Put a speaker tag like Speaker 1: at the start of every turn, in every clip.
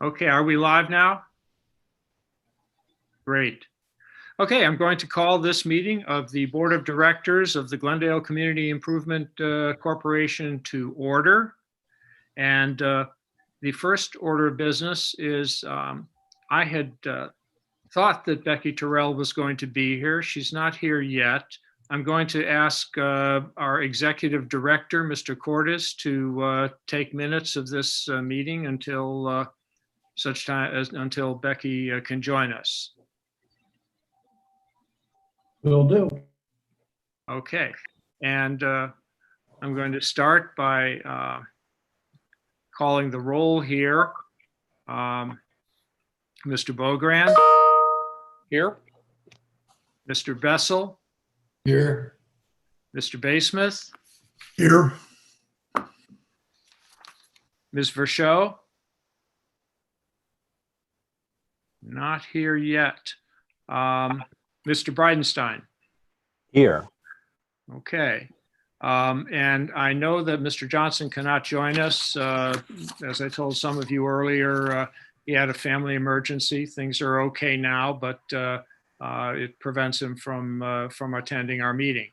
Speaker 1: Okay, are we live now? Great. Okay, I'm going to call this meeting of the Board of Directors of the Glendale Community Improvement Corporation to order. And the first order of business is I had thought that Becky Terrell was going to be here. She's not here yet. I'm going to ask our Executive Director, Mr. Cordes, to take minutes of this meeting until such time as until Becky can join us.
Speaker 2: Will do.
Speaker 1: Okay, and I'm going to start by calling the roll here. Mr. Beaugrand? Here. Mr. Bessel?
Speaker 2: Here.
Speaker 1: Mr. Baysmith?
Speaker 2: Here.
Speaker 1: Ms. Verschow? Not here yet. Mr. Bridenstine?
Speaker 3: Here.
Speaker 1: Okay. And I know that Mr. Johnson cannot join us. As I told some of you earlier, he had a family emergency. Things are okay now, but it prevents him from attending our meeting.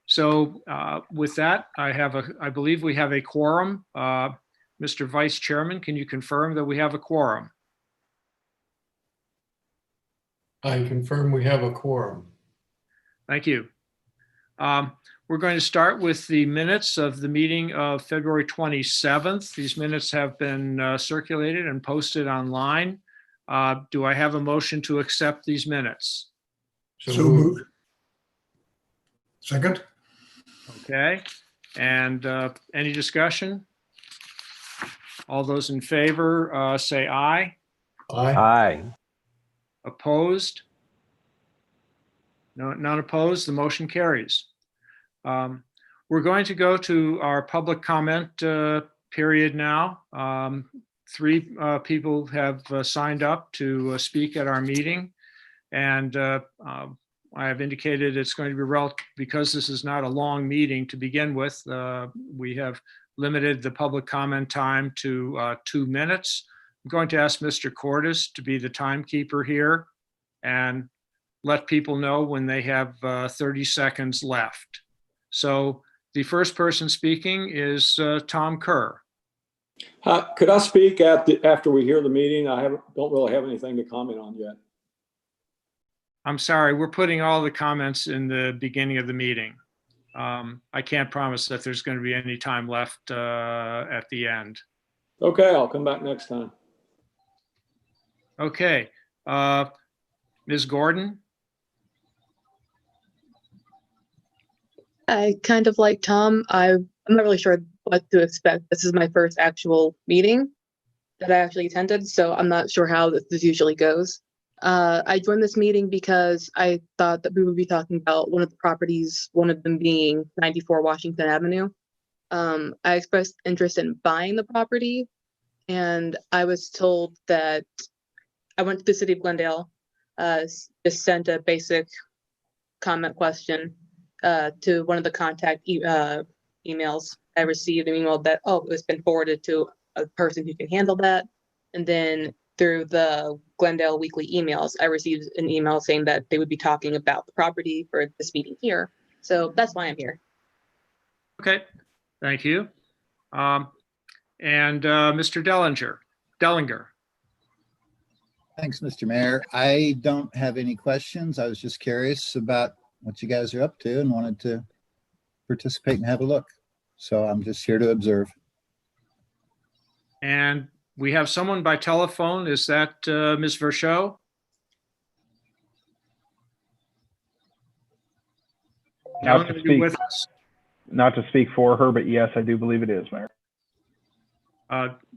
Speaker 1: So with that, I believe we have a quorum. Mr. Vice Chairman, can you confirm that we have a quorum?
Speaker 2: I confirm we have a quorum.
Speaker 1: Thank you. We're going to start with the minutes of the meeting of February 27th. These minutes have been circulated and posted online. Do I have a motion to accept these minutes?
Speaker 2: So moved.
Speaker 4: Second.
Speaker 1: Okay. And any discussion? All those in favor say aye.
Speaker 2: Aye.
Speaker 3: Aye.
Speaker 1: Opposed? No, none opposed. The motion carries. We're going to go to our public comment period now. Three people have signed up to speak at our meeting, and I have indicated it's going to be because this is not a long meeting to begin with. We have limited the public comment time to 2 minutes. I'm going to ask Mr. Cordes to be the timekeeper here and let people know when they have 30 seconds left. So the first person speaking is Tom Kerr.
Speaker 5: Could I speak after we hear the meeting? I don't really have anything to comment on yet.
Speaker 1: I'm sorry, we're putting all the comments in the beginning of the meeting. I can't promise that there's going to be any time left at the end.
Speaker 5: Okay, I'll come back next time.
Speaker 1: Okay, Ms. Gordon?
Speaker 6: I kind of like Tom. I'm not really sure what to expect. This is my first actual meeting that I actually attended, so I'm not sure how this usually goes. I joined this meeting because I thought that we would be talking about one of the properties, one of them being 94 Washington Avenue. I expressed interest in buying the property, and I was told that I went to the city of Glendale, just sent a basic comment question to one of the contact emails. I received an email that, it's been forwarded to a person who can handle that. And then through the Glendale weekly emails, I received an email saying that they would be talking about the property for this meeting here. So that's why I'm here.
Speaker 1: Okay, thank you. And Mr. Dellinger.
Speaker 7: Thanks, Mr. Mayor. I don't have any questions. I was just curious about what you guys are up to and wanted to participate and have a look. So I'm just here to observe.
Speaker 1: And we have someone by telephone. Is that Ms. Verschow?
Speaker 3: Not to
Speaker 1: Joan, are you
Speaker 3: speak,
Speaker 1: with us?
Speaker 3: not to speak for her, but yes, I do believe it is, Mayor.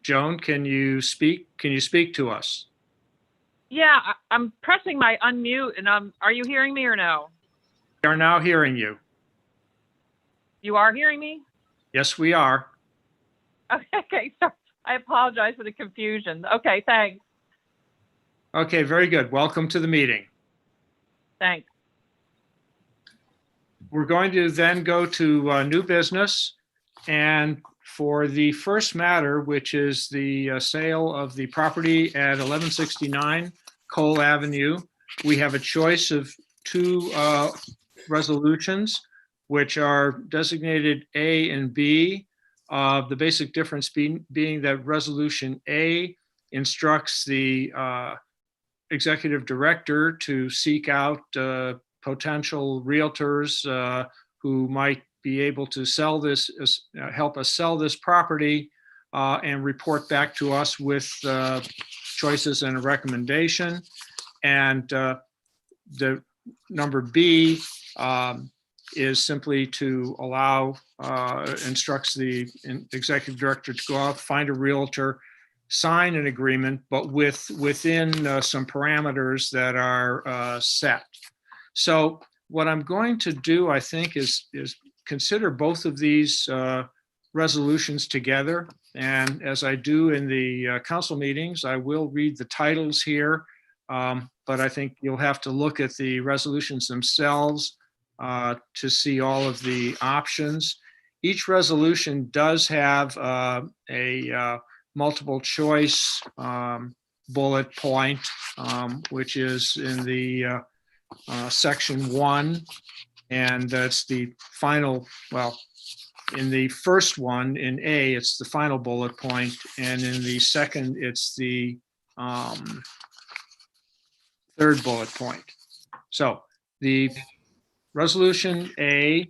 Speaker 1: Joan, can you speak? Can you speak to us?
Speaker 8: Yeah, I'm pressing my unmute, and are you hearing me or no?
Speaker 1: We are now hearing you.
Speaker 8: You are hearing me?
Speaker 1: Yes, we are.
Speaker 8: Okay, sorry. I apologize for the confusion. Okay, thanks.
Speaker 1: Okay, very good. Welcome to the meeting.
Speaker 8: Thanks.
Speaker 1: We're going to then go to new business. And For the first matter, which is the sale of the property at 1169 Cole Avenue, we have a choice of two resolutions, which are designated A and B. The basic difference being that Resolution A instructs the executive director to seek out potential realtors who might be able to sell this, help us sell this property and report back to us with choices and a recommendation. And the number B is simply to allow, instructs the executive director to go out, find a realtor, sign an agreement, but within some parameters that are set. So what I'm going to do, I think, is consider both of these resolutions together. And as I do in the council meetings, I will read the titles here, but I think you'll have to look at the resolutions themselves to see all of the options. Each resolution does have a multiple choice bullet point, which is in the section 1, and that's the final, well, in the first one, in A, it's the final bullet point, and in the second, it's the third bullet point. So the resolution A,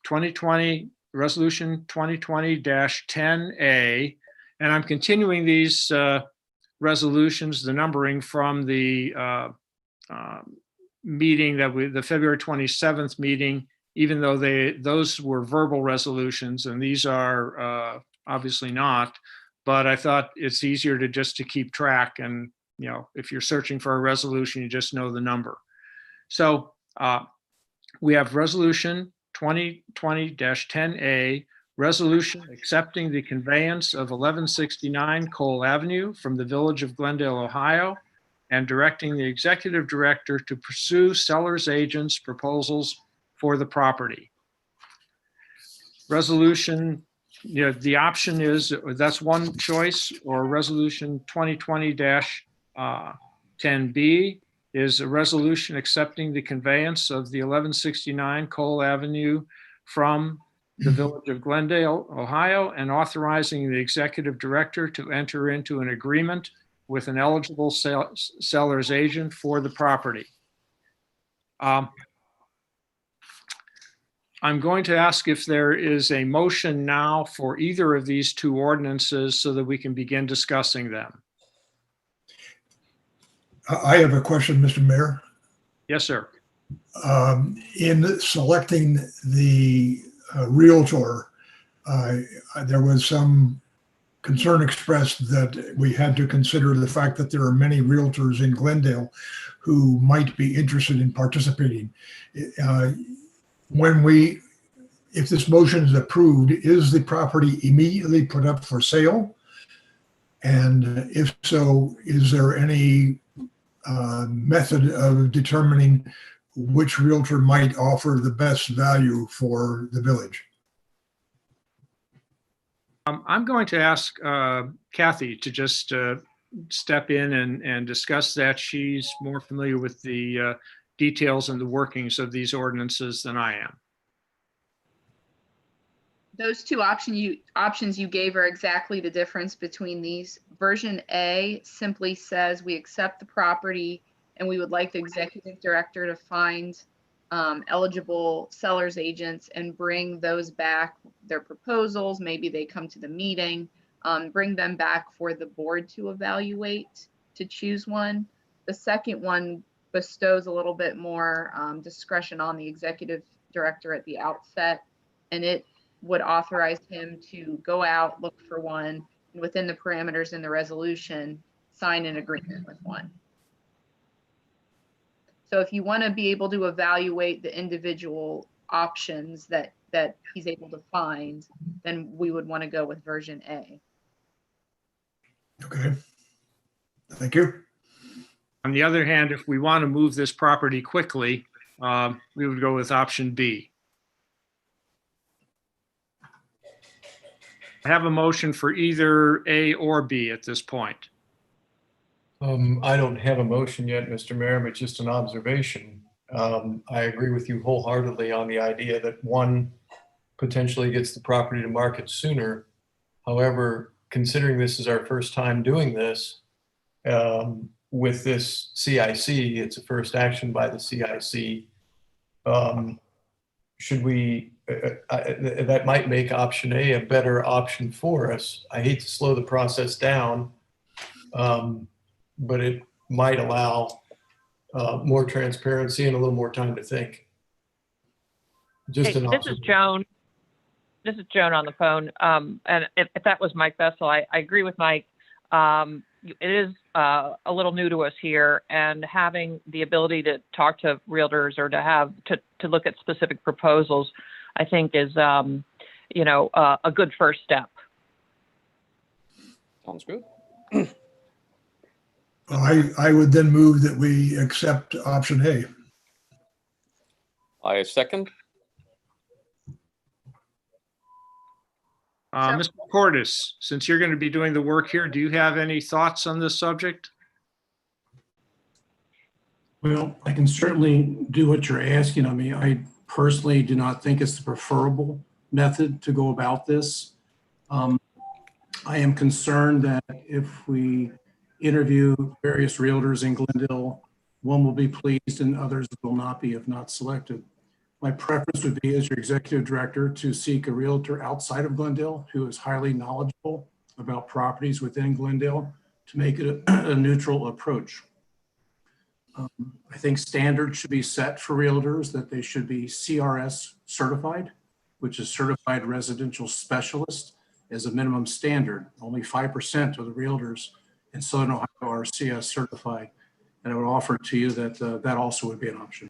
Speaker 1: 2020, resolution 2020-10A, and I'm continuing these resolutions, the numbering from the meeting that the February 27th meeting, even though those were verbal resolutions, and these are obviously not, but I thought it's easier to just to keep track, and if you're searching for a resolution, you just know the number. So we have resolution 2020-10A, resolution accepting the conveyance of 1169 Cole Avenue from the Village of Glendale, Ohio, and directing the executive director to pursue seller's agents' proposals for the property. Resolution, the option is, that's one choice, or resolution 2020-10B is a resolution accepting the conveyance of the 1169 Cole Avenue from the Village of Glendale, Ohio, and authorizing the executive director to enter into an agreement with an eligible seller's agent for the property. I'm going to ask if there is a motion now for either of these two ordinances so that we can begin discussing them.
Speaker 2: I have a question, Mr. Mayor.
Speaker 1: Yes, sir.
Speaker 2: In selecting the realtor, there was some concern expressed that we had to consider the fact that there are many realtors in Glendale who might be interested in participating. If this motion is approved, is the property immediately put up for sale? And if so, is there any method of determining which realtor might offer the best value for the village?
Speaker 1: I'm going to ask Kathy to just step in and discuss that. She's more familiar with the details and the workings of these ordinances than I am.
Speaker 4: Those two options you gave are exactly the difference between these. Version A simply says we accept the property and we would like the executive director to find eligible seller's agents and bring those back, their proposals. Maybe they come to the meeting, bring them back for the board to evaluate, to choose one. The second one bestows a little bit more discretion on the executive director at the outset, and it would authorize him to go out, look for one, and within the parameters in the resolution, sign an agreement with one. So if you want to be able to evaluate the individual options that he's able to find, then we would want to go with version A.
Speaker 2: Okay, thank you.
Speaker 1: On the other hand, if we want to move this property quickly, we would go with option B. have a motion for either A or B at this point.
Speaker 9: I don't have a motion yet, Mr. Mayor, but just an observation. I agree with you wholeheartedly on the idea that one potentially gets the property to market sooner. However, considering this is our first time doing this, with this CIC, it's a first action by the CIC. Should we, that might make option A a better option for us. I hate to slow the process down, but it might allow more transparency and a little more time to think. Just
Speaker 8: Hey,
Speaker 9: an
Speaker 8: this is
Speaker 9: observation.
Speaker 8: Joan. This is Joan on the phone. And if that was Mike Bessel, I agree with Mike. It is a little new to us here, and having the ability to talk to realtors or to look at specific proposals, I think is, a good first step.
Speaker 5: Sounds good.
Speaker 2: I would then move that we accept option A.
Speaker 5: I second.
Speaker 1: Mr. Cordes, since you're going to be doing the work here, do you have any thoughts on this subject?
Speaker 10: Well, I can certainly do what you're asking of me. I personally do not think it's the preferable method to go about this. I am concerned that if we interview various realtors in Glendale, one will be pleased and others will not be if not selected. My preference would be, as your executive director, to seek a realtor outside of Glendale who is highly knowledgeable about properties within Glendale to make it a neutral approach. I think standards should be set for realtors that they should be CRS certified, which is Certified Residential Specialist, as a minimum standard. Only 5% of the realtors in Southern Ohio are CS certified. And I would offer to you that that also would be an option.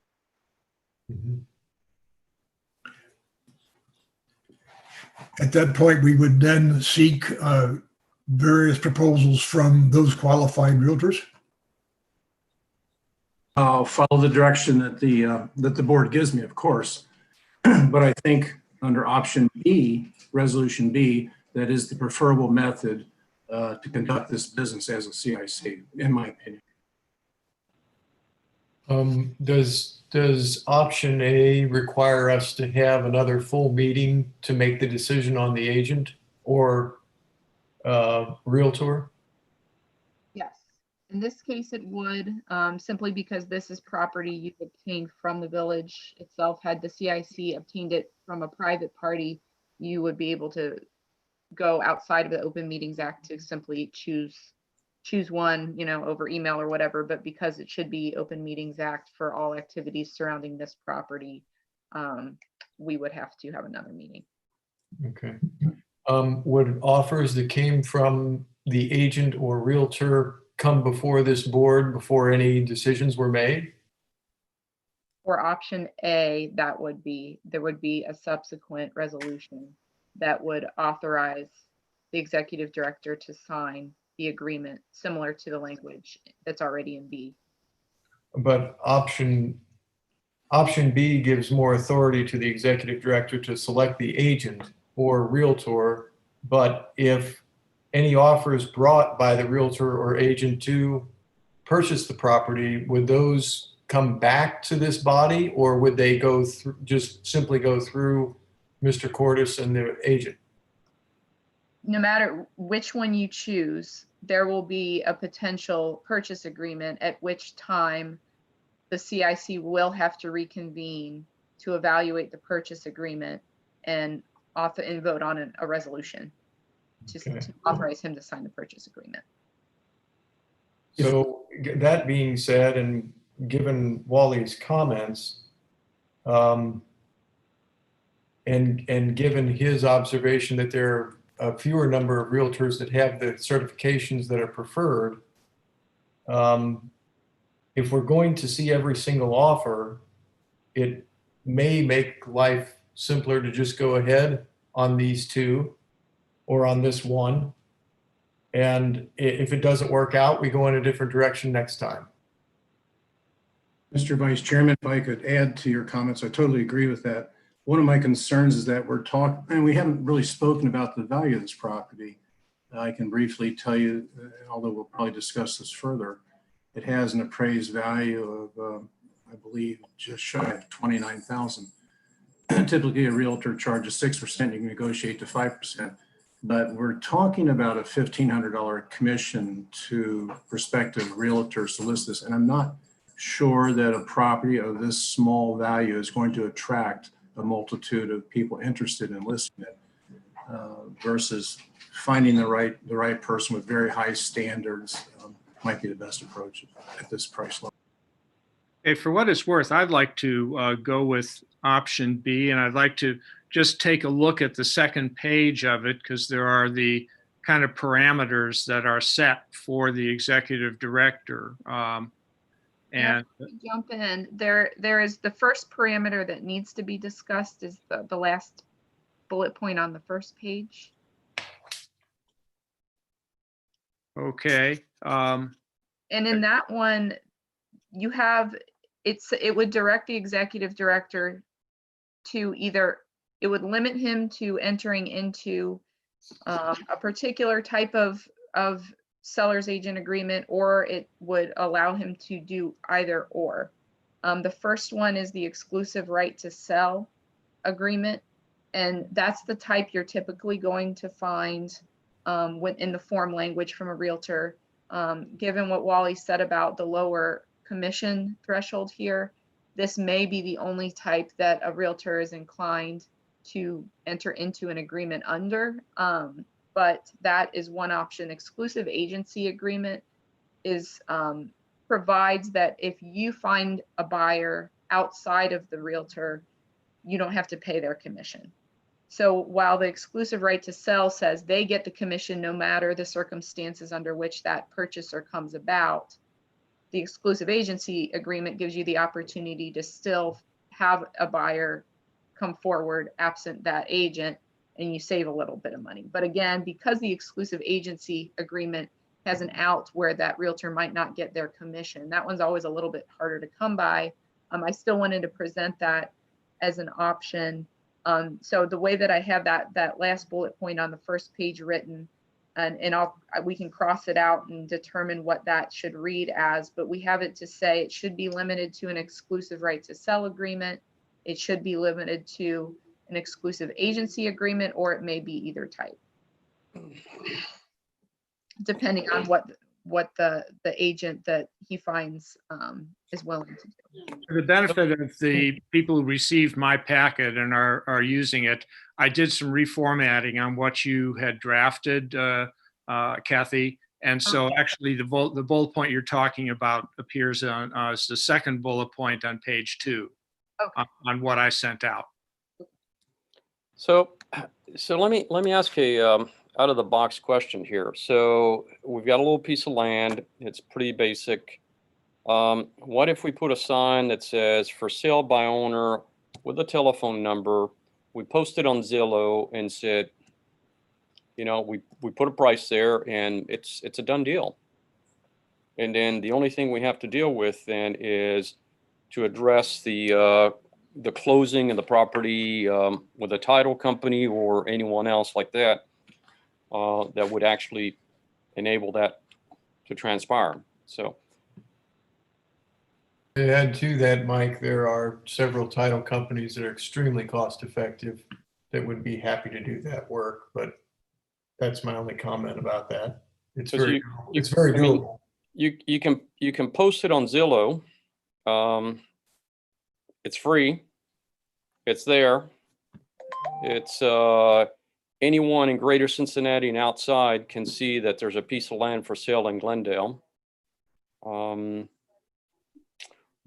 Speaker 9: Mhm.
Speaker 2: At that point, we would then seek various proposals from those qualified realtors.
Speaker 10: I'll follow the direction that the board gives me, of course. But I think under option B, resolution B, that is the preferable method to conduct this business as a CIC, in my opinion.
Speaker 9: Does option A require us to have another full meeting to make the decision on the agent or realtor?
Speaker 4: Yes. In this case, it would, simply because this is property you obtained from the village itself. Had the CIC obtained it from a private party, you would be able to go outside of the Open Meetings Act to simply choose one, over email or whatever. But because it should be Open Meetings Act for all activities surrounding this property, we would have to have another meeting.
Speaker 9: Okay. Would offers that came from the agent or realtor come before this board before any decisions were made?
Speaker 4: For option A, there would be a subsequent resolution that would authorize the executive director to sign the agreement, similar to the language that's already in B.
Speaker 9: But option B gives more authority to the executive director to select the agent or realtor. But if any offers brought by the realtor or agent to purchase the property, would those come back to this body, or would they go through, just simply go through Mr. Cordes and the agent?
Speaker 4: No matter which one you choose, there will be a potential purchase agreement, at which time the CIC will have to reconvene to evaluate the purchase agreement and vote on a resolution to authorize him to sign the purchase agreement.
Speaker 9: So that being said, and given Wally's comments, and given his observation that there are a fewer number of realtors that have the certifications that are preferred, if we're going to see every single offer, it may make life simpler to just go ahead on these two or on this one. And if it doesn't work out, we go in a different direction next time.
Speaker 10: Mr. Vice Chairman, if I could add to your comments, I totally agree with that. one of my concerns is that we're talking, and we haven't really spoken about the value of this property. I can briefly tell you, although we'll probably discuss this further, it has an appraised value of, I believe, just shy of 29,000. Typically, a realtor charges 6%. You can negotiate to 5%. But we're talking about a $1,500 commission to prospective realtors to list this. And I'm not sure that a property of this small value is going to attract a multitude of people interested in listing it versus finding the right person with very high standards might be the best approach at this price level.
Speaker 1: Okay, for what it's worth, I'd like to go with option B, and I'd like to just take a look at the second page of it because there are the kind of parameters that are set for the executive director. And
Speaker 4: jump in. There is the first parameter that needs to be discussed is the last bullet point on the first page.
Speaker 1: okay.
Speaker 4: And in that one, you have, it would direct the executive director to either, it would limit him to entering into a particular type of seller's agent agreement, or it would allow him to do either or. The first one is the exclusive right to sell agreement. And that's the type you're typically going to find in the form language from a realtor. Given what Wally said about the lower commission threshold here, this may be the only type that a realtor is inclined to enter into an agreement under. But that is one option. Exclusive agency agreement is provides that if you find a buyer outside of the realtor, you don't have to pay their commission. So while the exclusive right to sell says they get the commission no matter the circumstances under which that purchaser comes about, the exclusive agency agreement gives you the opportunity to still have a buyer come forward absent that agent, and you save a little bit of money. But again, because the exclusive agency agreement has an out where that realtor might not get their commission, that one's always a little bit harder to come by. I still wanted to present that as an option. So the way that I have that last bullet point on the first page written, and we can cross it out and determine what that should read as, but we have it to say it should be limited to an exclusive right to sell agreement. It should be limited to an exclusive agency agreement, or it may be either type, depending on what the agent that he finds is willing to do.
Speaker 1: For the benefit of the people who received my packet and are using it, I did some reformatting on what you had drafted, Kathy. And so actually the bullet point you're talking about appears on as the second bullet point on page 2 on what I sent out.
Speaker 11: So let me ask a out of the box question here. So we've got a little piece of land. It's pretty basic. What if we put a sign that says for sale by owner with a telephone number? We post it on Zillow and said, you know, we put a price there and it's a done deal. And then the only thing we have to deal with then is to address the closing of the property with a title company or anyone else like that that would actually enable that to transpire. So
Speaker 9: To add to that, Mike, there are several title companies that are extremely cost effective that would be happy to do that work, but that's my only comment about that. It's very doable.
Speaker 11: You can post it on Zillow. It's free. It's there. It's anyone in Greater Cincinnati and outside can see that there's a piece of land for sale in Glendale.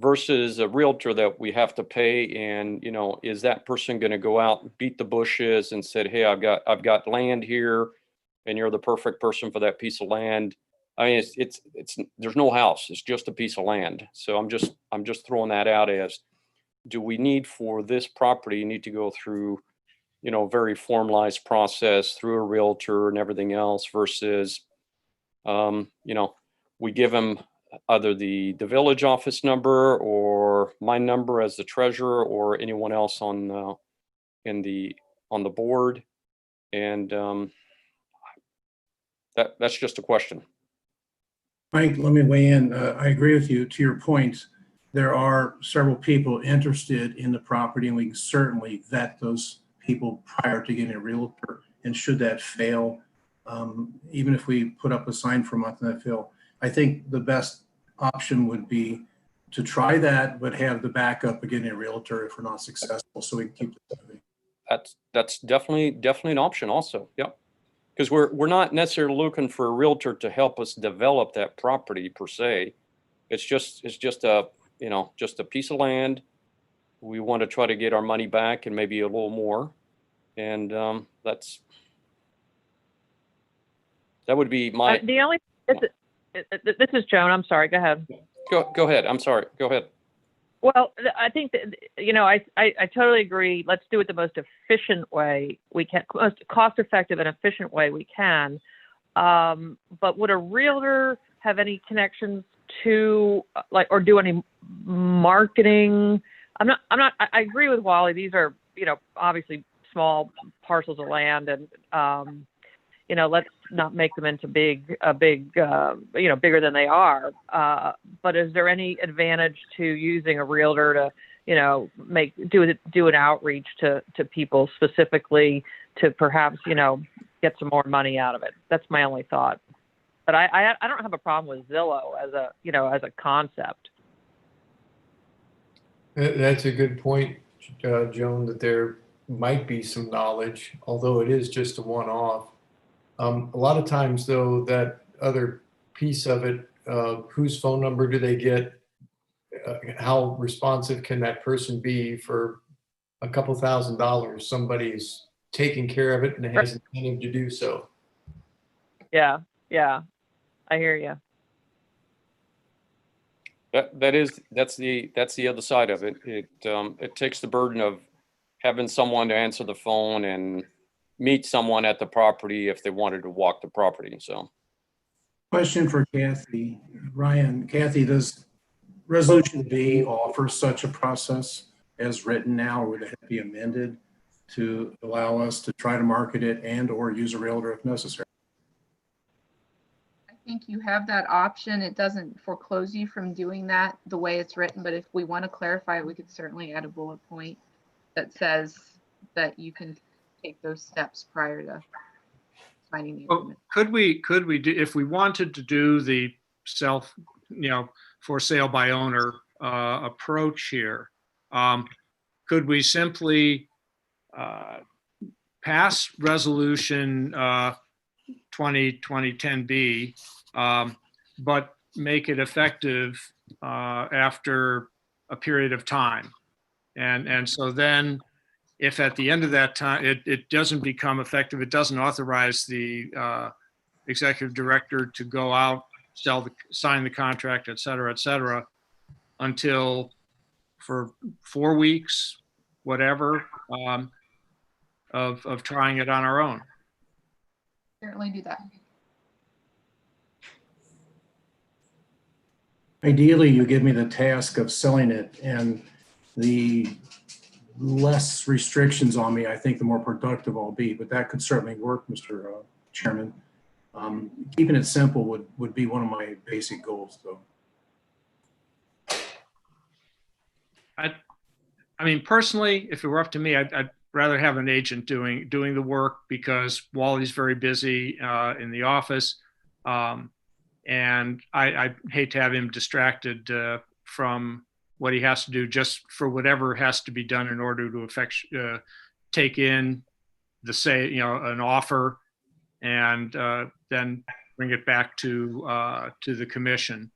Speaker 11: Versus a realtor that we have to pay, and you know, is that person going to go out and beat the bushes and said, hey, I've got land here and you're the perfect person for that piece of land? I mean, it's there's no house, it's just a piece of land. So I'm just throwing that out as, do we need for this property need to go through, you know, very formalized process through a realtor and everything else versus, you know, we give them either the village office number or my number as the treasurer or anyone else on on the board. And that's just a question.
Speaker 10: Mike, let me weigh in. I agree with you. To your point, there are several people interested in the property, and we can certainly vet those people prior to getting a realtor. And should that fail, even if we put up a sign for a month and that fail, I think the best option would be to try that, but have the backup of getting a realtor if we're not successful, so we can keep it moving.
Speaker 11: That's definitely an option also. Yep. Because we're not necessarily looking for a realtor to help us develop that property per se. It's just a, just a piece of land. We want to try to get our money back and maybe a little more. And that would be my.
Speaker 8: This is Joan. I'm sorry. Go ahead.
Speaker 11: Go ahead. I'm sorry. Go ahead.
Speaker 8: Well, I think that, I totally agree. Let's do it the most efficient way we can, most cost-effective and efficient way we can. But would a realtor have any connections to, or do any marketing? I agree with Wally. These are, obviously small parcels of land, and let's not make them into bigger than they are. But is there any advantage to using a realtor to, do an outreach to people specifically to perhaps, get some more money out of it? That's my only thought. But I don't have a problem with Zillow as a concept.
Speaker 9: That's a good point, Joan, that there might be some knowledge, although it is just a one-off. A lot of times, though, that other piece of it, whose phone number do they get? How responsive can that person be for a couple $1,000? Somebody's taking care of it and has intended to do so.
Speaker 8: Yeah, I hear you.
Speaker 11: That's the other side of it. It takes the burden of having someone to answer the phone and meet someone at the property if they wanted to walk the property. So,
Speaker 10: Question for Kathy. Ryan, Kathy, does Resolution B offer such a process as written now, or would it be amended to allow us to try to market it and or use a realtor if necessary?
Speaker 4: I think you have that option. It doesn't foreclose you from doing that the way it's written, but if we want to clarify it, we could certainly add a bullet point that says that you can take those steps prior to signing the agreement.
Speaker 1: Could we do, if we wanted to do the for sale by owner approach here, could we simply pass resolution 2010B, but make it effective after a period of time? And so then, if at the end of that time it doesn't become effective, it doesn't authorize the executive director to go out, sign the contract, et cetera, until for 4 weeks, whatever, of trying it on our own.
Speaker 4: Certainly do that.
Speaker 10: Ideally, you give me the task of selling it, and the less restrictions on me, I think the more productive I'll be, but that could certainly work, Mr. Chairman. Keeping it simple would be one of my basic goals, though.
Speaker 1: I mean, personally, if it were up to me, I'd rather have an agent doing the work, because Wally's very busy in the office, and I hate to have him distracted from what he has to do just for whatever has to be done in order to take in an offer, and then bring it back to the commission,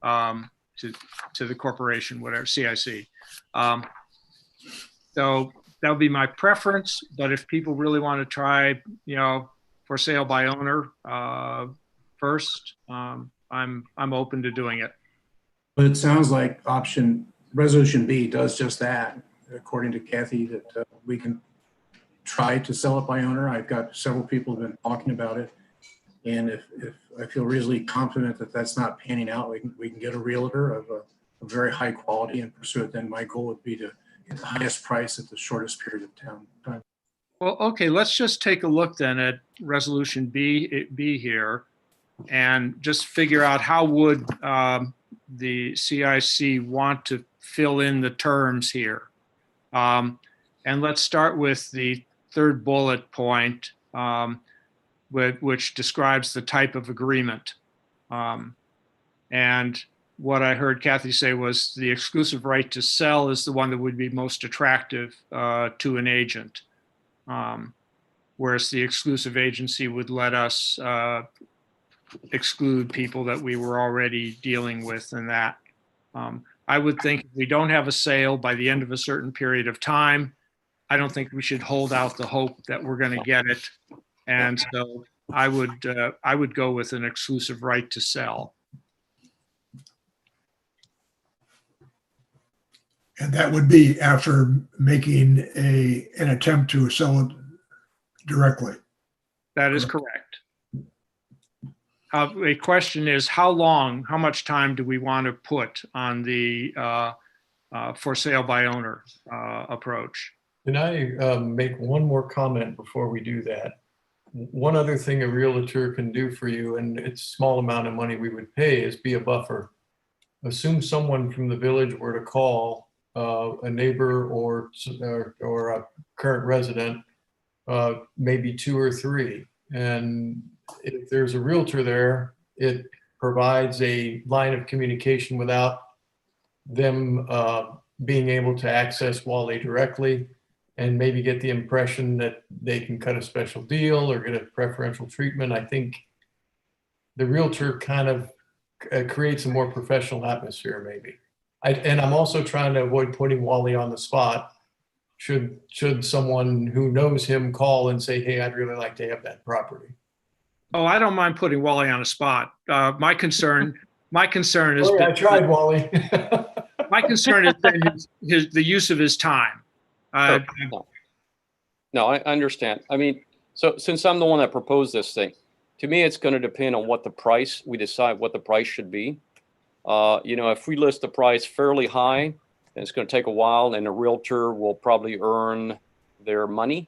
Speaker 1: to the corporation, whatever, CIC. So that would be my preference. But if people really want to try, for sale by owner first, I'm open to doing it.
Speaker 10: But it sounds like Resolution B does just that, according to Kathy, that we can try to sell it by owner. I've got several people who've been talking about it. And if I feel reasonably confident that that's not panning out, we can get a realtor of a very high quality and pursue it. Then my goal would be to the highest price at the shortest period of time.
Speaker 1: Well, okay, let's just take a look then at resolution B here and just figure out how would the CIC want to fill in the terms here. And let's start with the third bullet point, which describes the type of agreement. And what I heard Kathy say was the exclusive right to sell is the one that would be most attractive to an agent. Whereas the exclusive agency would let us exclude people that we were already dealing with and that. I would think if we don't have a sale by the end of a certain period of time, I don't think we should hold out the hope that we're going to get it. And so I would go with an exclusive right to sell.
Speaker 2: And that would be after making an attempt to sell it directly.
Speaker 1: That is correct. A question is how much time do we want to put on the for sale by owner approach?
Speaker 9: Can I make one more comment before we do that? One other thing a realtor can do for you, and it's a small amount of money we would pay, is be a buffer. Assume someone from the village were to call a neighbor or a current resident, maybe 2 or 3. And if there's a realtor there, it provides a line of communication without them being able to access Wally directly, and maybe get the impression that they can cut a special deal or get a preferential treatment. I think the realtor kind of creates a more professional atmosphere, maybe. And I'm also trying to avoid putting Wally on the spot. Should someone who knows him call and say, hey, I'd really like to have that property.
Speaker 1: Oh, I don't mind putting Wally on a spot. My concern is.
Speaker 9: Oh, yeah, I tried, Wally.
Speaker 1: My concern is the use of his time.
Speaker 11: No, I understand. I mean, so since I'm the one that proposed this thing, to me, it's going to depend on what we decide what the price should be. If we list the price fairly high, then it's going to take a while and a realtor will probably earn their money.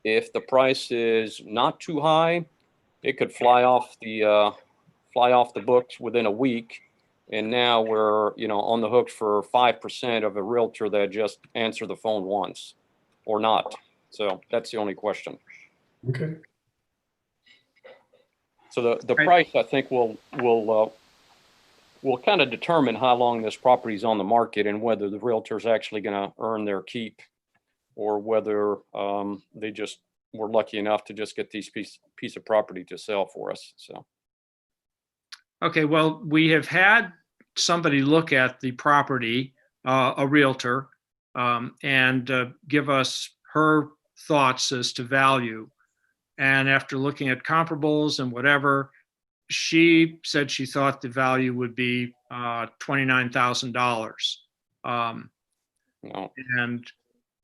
Speaker 11: If the price is not too high, it could fly off the books within a week. And now we're, on the hook for 5% of a realtor that just answered the phone once or not. So that's the only question.
Speaker 9: Okay.
Speaker 11: So the price, I think, will kind of determine how long this property is on the market and whether the realtor is actually going to earn their keep, or whether they just were lucky enough to just get these piece of property to sell for us. So.
Speaker 1: Okay, well, we have had somebody look at the property, a realtor, and give us her thoughts as to value. And after looking at comparables and whatever, she said she thought the value would be $29,000.
Speaker 11: No.
Speaker 1: And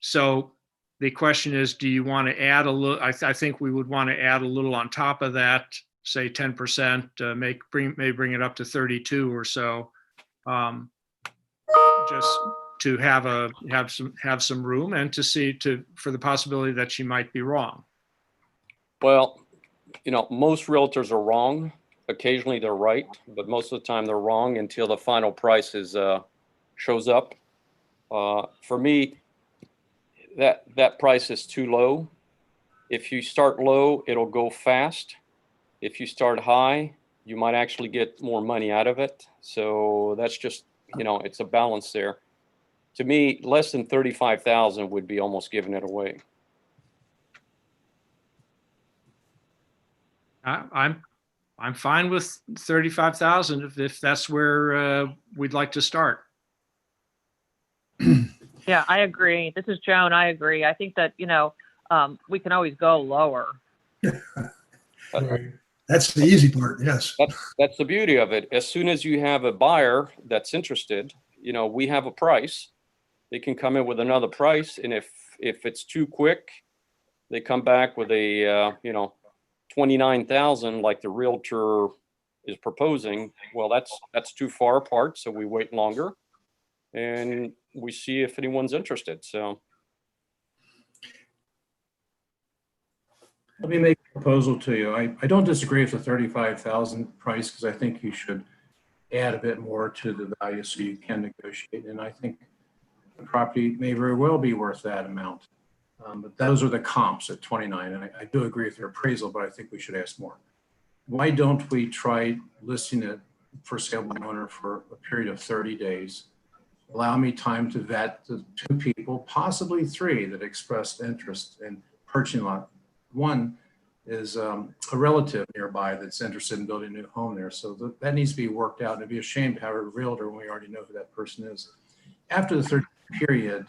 Speaker 1: so the question is, do you want to add a little? I think we would want to add a little on top of that, say 10%, may bring it up to 32 or so, just to have some room and for the possibility that she might be wrong.
Speaker 11: Well, most realtors are wrong. Occasionally they're right, but most of the time they're wrong until the final price shows up. For me, that price is too low. If you start low, it'll go fast. If you start high, you might actually get more money out of it. So that's just, it's a balance there. To me, less than 35,000 would be almost giving it away.
Speaker 1: I'm fine with 35,000 if that's where we'd like to start.
Speaker 8: Yeah, I agree. This is Joan. I agree. I think that, we can always go lower.
Speaker 9: Right.
Speaker 2: That's the easy part, yes.
Speaker 11: That's the beauty of it. As soon as you have a buyer that's interested, we have a price. They can come in with another price, and if it's too quick, they come back with a 29,000 like the realtor is proposing. Well, that's too far apart, so we wait longer. and we see if anyone's interested. So
Speaker 10: Let me make a proposal to you. I don't disagree with the 35,000 price because I think you should add a bit more to the value so you can negotiate. And I think the property may very well be worth that amount. But those are the comps at 29. And I do agree with your appraisal, but I think we should ask more. Why don't we try listing it for sale by owner for a period of 30 days? Allow me time to vet the 2 people, possibly 3 that expressed interest in purchasing lot. One is a relative nearby that's interested in building a new home there. So that needs to be worked out. It'd be a shame to have a realtor when we already know who that person is. After the 30 period,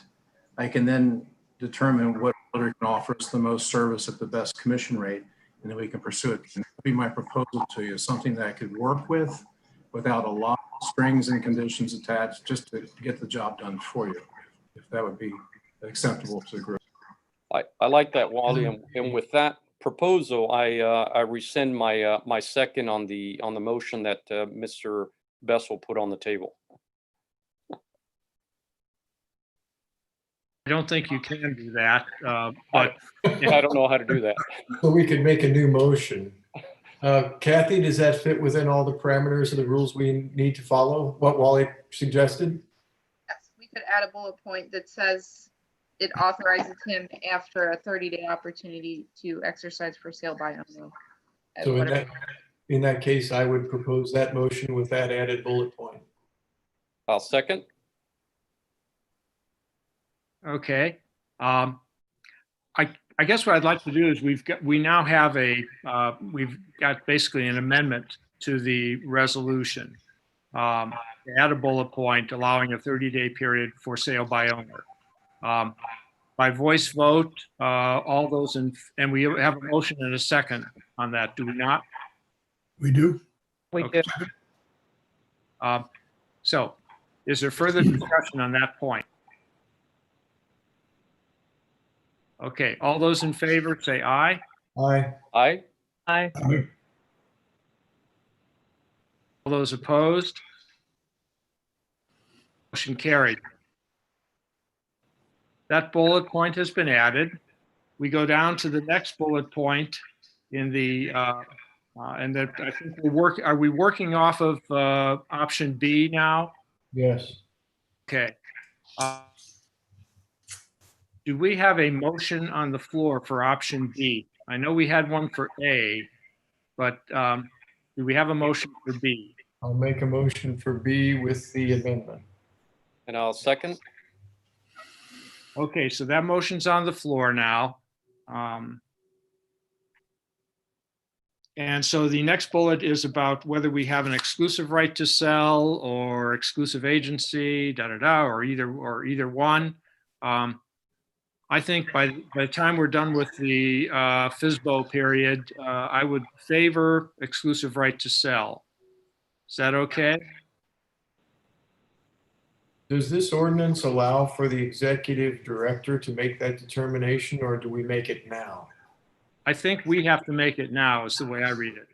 Speaker 10: I can then determine what realtor can offer us the most service at the best commission rate, and then we can pursue it. And that'd be my proposal to you, something that I could work with without a lot of strings and conditions attached, just to get the job done for you, if that would be acceptable to the group.
Speaker 11: I like that, Wally, and with that proposal, I rescind my my second on the motion that Mr. Bessel put on the table.
Speaker 1: I don't think you can do that, but
Speaker 11: I don't know how to do that.
Speaker 9: So we could make a new motion. Kathy, does that fit within all the parameters of the rules we need to follow, what Wally suggested?
Speaker 4: Yes, we could add a bullet point that says it authorizes him after a 30-day opportunity to exercise for sale by owner. at
Speaker 9: So
Speaker 4: whatever.
Speaker 9: in that case, I would propose that motion with that added bullet point.
Speaker 11: I'll second.
Speaker 1: okay. I guess what I'd like to do is we now have we've got basically an amendment to the resolution. Add a bullet point allowing a 30-day period for sale by owner. By voice vote, all those and we have a motion and a second on that, do we not?
Speaker 2: We do.
Speaker 8: We
Speaker 1: Okay.
Speaker 8: do.
Speaker 1: So is there further discussion on that point? Okay, all those in favor say aye.
Speaker 9: Aye.
Speaker 11: Aye.
Speaker 8: Aye.
Speaker 1: All those opposed? Motion carried. That bullet point has been added. We go down to the next bullet point in the, and that I think are we working off of option B now?
Speaker 9: Yes.
Speaker 1: Okay. Do we have a motion on the floor for option B? I know we had one for A, but do we have a motion for B?
Speaker 9: I'll make a motion for B with the amendment.
Speaker 11: And I'll second.
Speaker 1: Okay, so that motion's on the floor now. And so the next bullet is about whether we have an exclusive right to sell or exclusive agency, or either one. I think by the time we're done with the FSBO period, I would favor exclusive right to sell. Is that okay?
Speaker 9: Does this ordinance allow for the executive director to make that determination, or do we make it now?
Speaker 1: I think we have to make it now is the way I read it.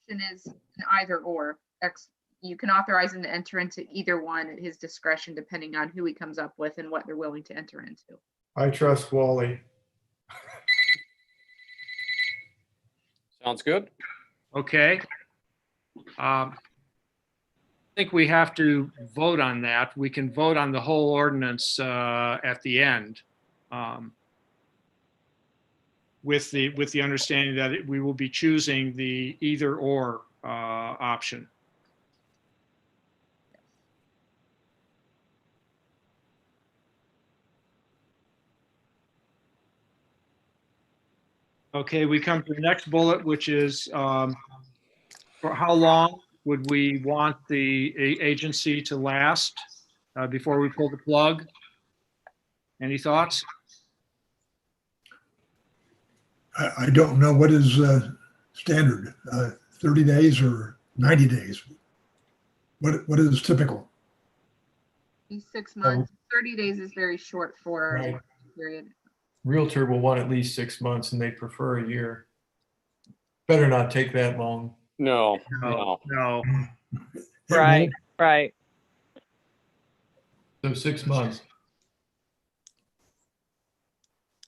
Speaker 4: Option is an either or. You can authorize him to enter into either one at his discretion, depending on who he comes up with and what they're willing to enter into.
Speaker 9: I trust Wally.
Speaker 11: Sounds good.
Speaker 1: Okay. I think we have to vote on that. We can vote on the whole ordinance at the end, with the understanding that we will be choosing the either or option. Okay, we come to the next bullet, which is for how long would we want the agency to last before we pull the plug? Any thoughts?
Speaker 2: I don't know what is standard, 30 days or 90 days. What is typical?
Speaker 4: 6 months, 30 days is very short for
Speaker 9: Right.
Speaker 4: a period.
Speaker 9: Realtor will want at least 6 months and they prefer a year. Better not take that long.
Speaker 11: No.
Speaker 1: No.
Speaker 2: It
Speaker 8: Right, right.
Speaker 9: So 6 months.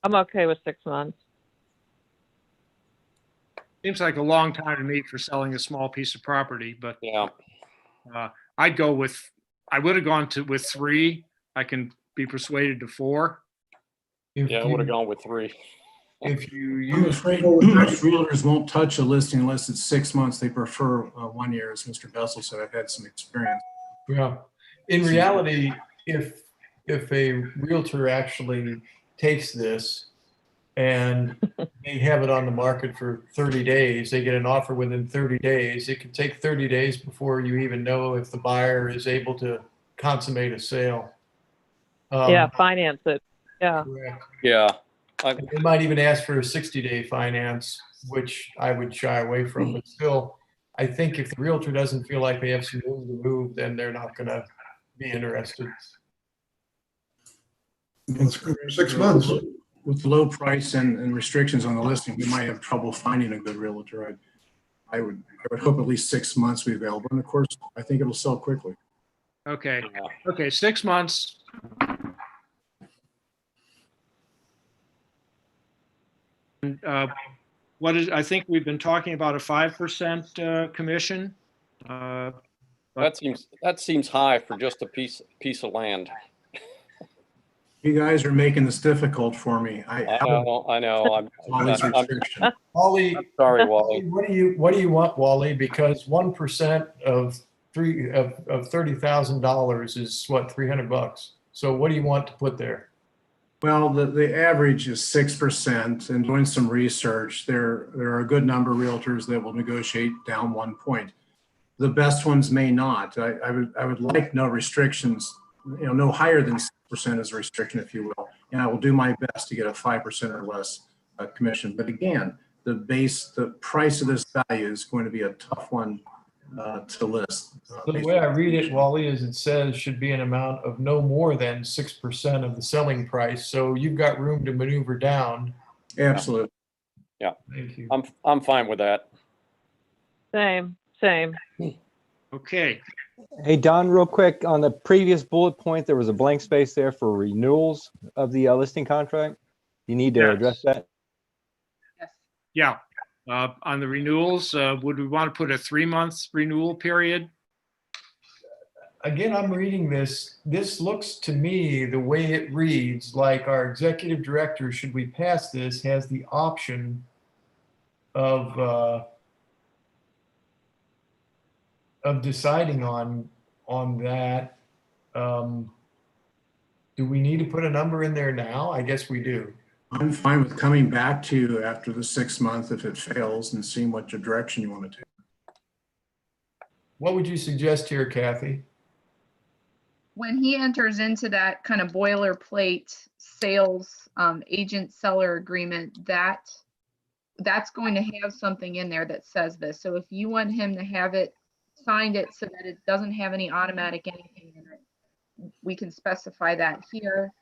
Speaker 8: I'm okay with 6 months.
Speaker 1: Seems like a long time to me for selling a small piece of property, but
Speaker 11: Yeah,
Speaker 1: I'd go with, I would have gone with 3. I can be persuaded to 4.
Speaker 9: If
Speaker 11: yeah, I would have
Speaker 9: you,
Speaker 11: gone with 3.
Speaker 9: if you
Speaker 10: I'm
Speaker 9: use,
Speaker 10: afraid most realtors won't touch a listing unless it's 6 months. They prefer 1 year, as Mr. Bessel said. I've had some experience.
Speaker 9: yeah, in reality, if a realtor actually takes this and they have it on the market for 30 days, they get an offer within 30 days, it can take 30 days before you even know if the buyer is able to consummate a sale.
Speaker 8: Yeah, finance it. Yeah.
Speaker 9: Correct.
Speaker 11: Yeah,
Speaker 9: And they might even ask for a 60-day finance, which I would shy away from, but still, I think if the realtor doesn't feel like they have some room to move, then they're not gonna be interested.
Speaker 2: Let's go for 6 months.
Speaker 10: With the low price and restrictions on the listing, we might have trouble finding a good realtor. I would hope at least 6 months be available. And of course, I think it'll sell quickly.
Speaker 1: Okay,
Speaker 11: yeah.
Speaker 1: okay, 6 months. And, what is, I think we've been talking about a 5% commission.
Speaker 11: That seems high for just a piece of land.
Speaker 10: You guys are making this difficult for me.
Speaker 11: I know.
Speaker 10: All these restrictions.
Speaker 9: Wally,
Speaker 11: Sorry, Wally.
Speaker 9: what do you want, Wally? Because 1% of $30,000 is what, $300. So what do you want to put there?
Speaker 10: Well, the average is 6%, and doing some research, there are a good number of realtors that will negotiate down 1 point. The best ones may not. I would like no restrictions, no higher than 6% as a restriction, if you will. And I will do my best to get a 5% or less commission. But again, the price of this value is going to be a tough one to list.
Speaker 9: So the way I read it, Wally, is it says should be an amount of no more than 6% of the selling price. So you've got room to maneuver down.
Speaker 10: Absolutely.
Speaker 9: Thank you.
Speaker 11: I'm fine with that.
Speaker 8: Same.
Speaker 1: Okay,
Speaker 12: Hey, Don, real quick, on the previous bullet point, there was a blank space there for renewals of the listing contract. You need to
Speaker 1: Yes.
Speaker 12: address that.
Speaker 4: Yes.
Speaker 1: yeah. On the renewals, would we want to put a 3-month renewal period?
Speaker 9: Again, I'm reading this. This looks to me, the way it reads, like our executive director, should we pass this, has the option of deciding on that. Do we need to put a number in there now? I guess we do.
Speaker 10: I'm fine with coming back to you after the 6 months if it fails and seeing what direction you want to take.
Speaker 9: What would you suggest here, Kathy?
Speaker 4: When he enters into that kind of boilerplate sales agent seller agreement, that's going to have something in there that says this. So if you want him to have it signed it so that it doesn't have any automatic anything in it, we can specify that here.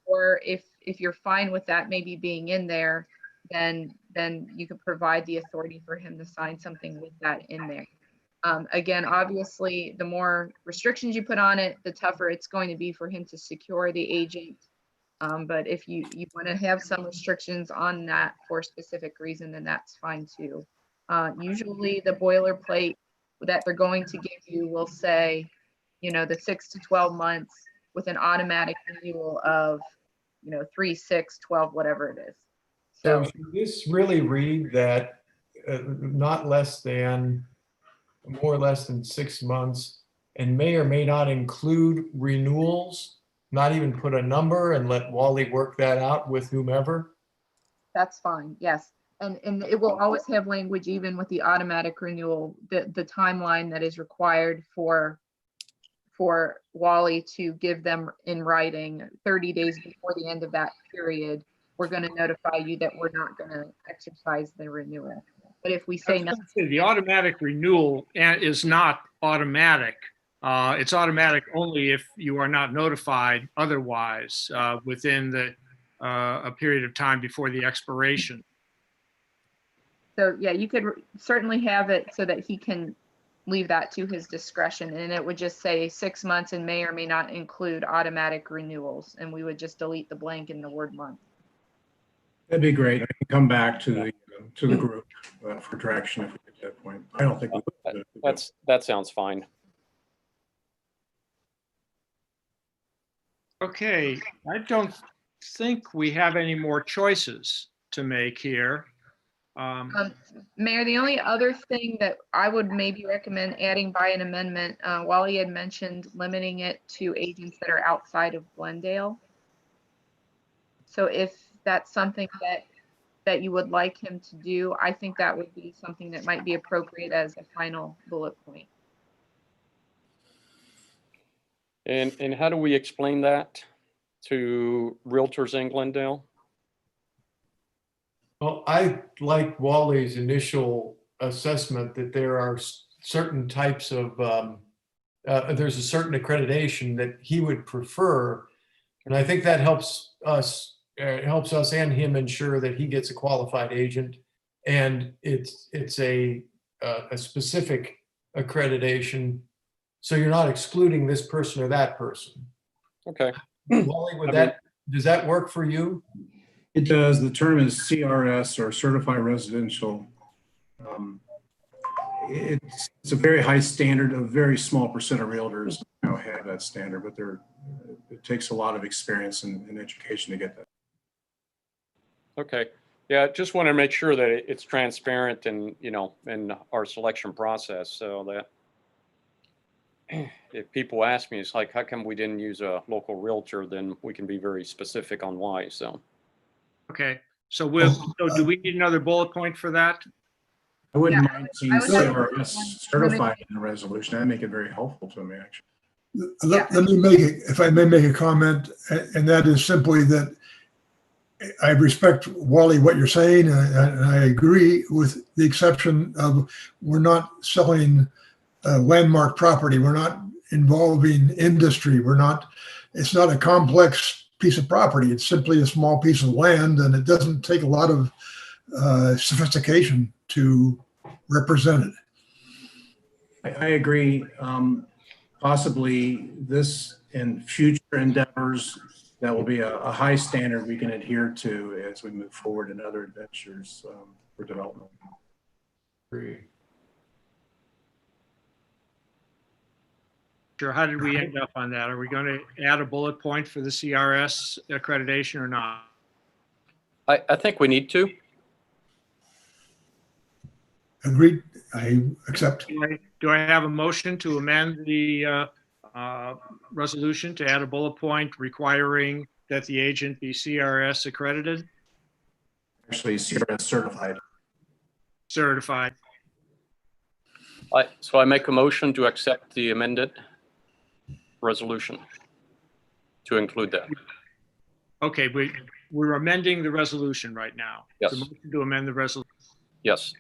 Speaker 4: Or if you're fine with that maybe being in there, then you can provide the authority for him to sign something with that in there. Again, obviously, the more restrictions you put on it, the tougher it's going to be for him to secure the agent. But if you want to have some restrictions on that for a specific reason, then that's fine too. Usually the boilerplate that they're going to give you will say, the 6 to 12 months with an automatic renewal of, 3, 6, 12, whatever it is.
Speaker 9: So should this really read that not less than, more or less than 6 months, and may or may not include renewals, not even put a number and let Wally work that out with whomever?
Speaker 4: That's fine, yes. And it will always have language, even with the automatic renewal, the timeline that is required for Wally to give them in writing 30 days before the end of that period. We're going to notify you that we're not going to exercise the renewal. But if we say no,
Speaker 1: The automatic renewal is not automatic. It's automatic only if you are not notified otherwise within a period of time before the expiration.
Speaker 4: so yeah, you could certainly have it so that he can leave that to his discretion. And it would just say 6 months and may or may not include automatic renewals. And we would just delete the blank in the word month.
Speaker 10: That'd be great. I can come back to the group for direction if we get to that point. I don't think we will.
Speaker 11: That sounds fine.
Speaker 1: Okay, I don't think we have any more choices to make here.
Speaker 4: Mayor, the only other thing that I would maybe recommend adding by an amendment, Wally had mentioned limiting it to agents that are outside of Glendale. So if that's something that you would like him to do, I think that would be something that might be appropriate as a final bullet point.
Speaker 11: And how do we explain that to realtors in Glendale?
Speaker 9: Well, I like Wally's initial assessment that there are certain types of, there's a certain accreditation that he would prefer. And I think that helps us and him ensure that he gets a qualified agent. And it's a specific accreditation. So you're not excluding this person or that person.
Speaker 11: Okay.
Speaker 9: Wally, does that work for you?
Speaker 10: It does. The term is CRS, or Certified Residential. It's a very high standard. A very small percent of realtors now have that standard, but it takes a lot of experience and education to get that.
Speaker 11: Okay. Yeah, just want to make sure that it's transparent and, in our selection process, so that if people ask me, it's like, how come we didn't use a local realtor? Then we can be very specific on why. So.
Speaker 1: Okay, so do we need another bullet point for that?
Speaker 10: I wouldn't
Speaker 4: Yeah,
Speaker 10: mind seeing
Speaker 4: I would have-
Speaker 10: CRS certified in the resolution. That'd make it very helpful to me, actually.
Speaker 2: Let me make it, if I may make a comment, and that is simply that I respect, Wally, what you're saying, and I agree, with the exception of we're not selling landmark property. We're not involving industry. It's not a complex piece of property. It's simply a small piece of land, and it doesn't take a lot of sophistication to represent it.
Speaker 10: I agree. Possibly this and future endeavors, that will be a high standard we can adhere to as we move forward in other adventures for development.
Speaker 9: Agree.
Speaker 1: Sure, how did we end up on that? Are we going to add a bullet point for the CRS accreditation or not?
Speaker 11: I think we need to.
Speaker 2: Agreed. I accept.
Speaker 1: Do I have a motion to amend the resolution to add a bullet point requiring that the agent be CRS accredited?
Speaker 10: Actually, CRS certified.
Speaker 1: Certified.
Speaker 11: So I make a motion to accept the amended resolution to include that.
Speaker 1: Okay, we're amending the resolution right now.
Speaker 11: Yes.
Speaker 1: The motion to amend the resolution.
Speaker 11: Yes.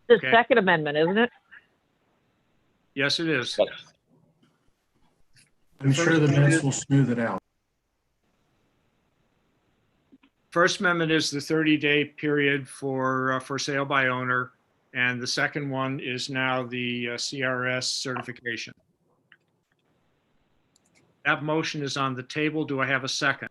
Speaker 8: The
Speaker 1: Okay.
Speaker 8: second amendment, isn't it?
Speaker 1: Yes, it is.
Speaker 11: Yes.
Speaker 10: I'm sure the minutes will smooth it out.
Speaker 1: First amendment is the 30-day period for sale by owner, and the second one is now the CRS certification. That motion is on the table. Do I have a second?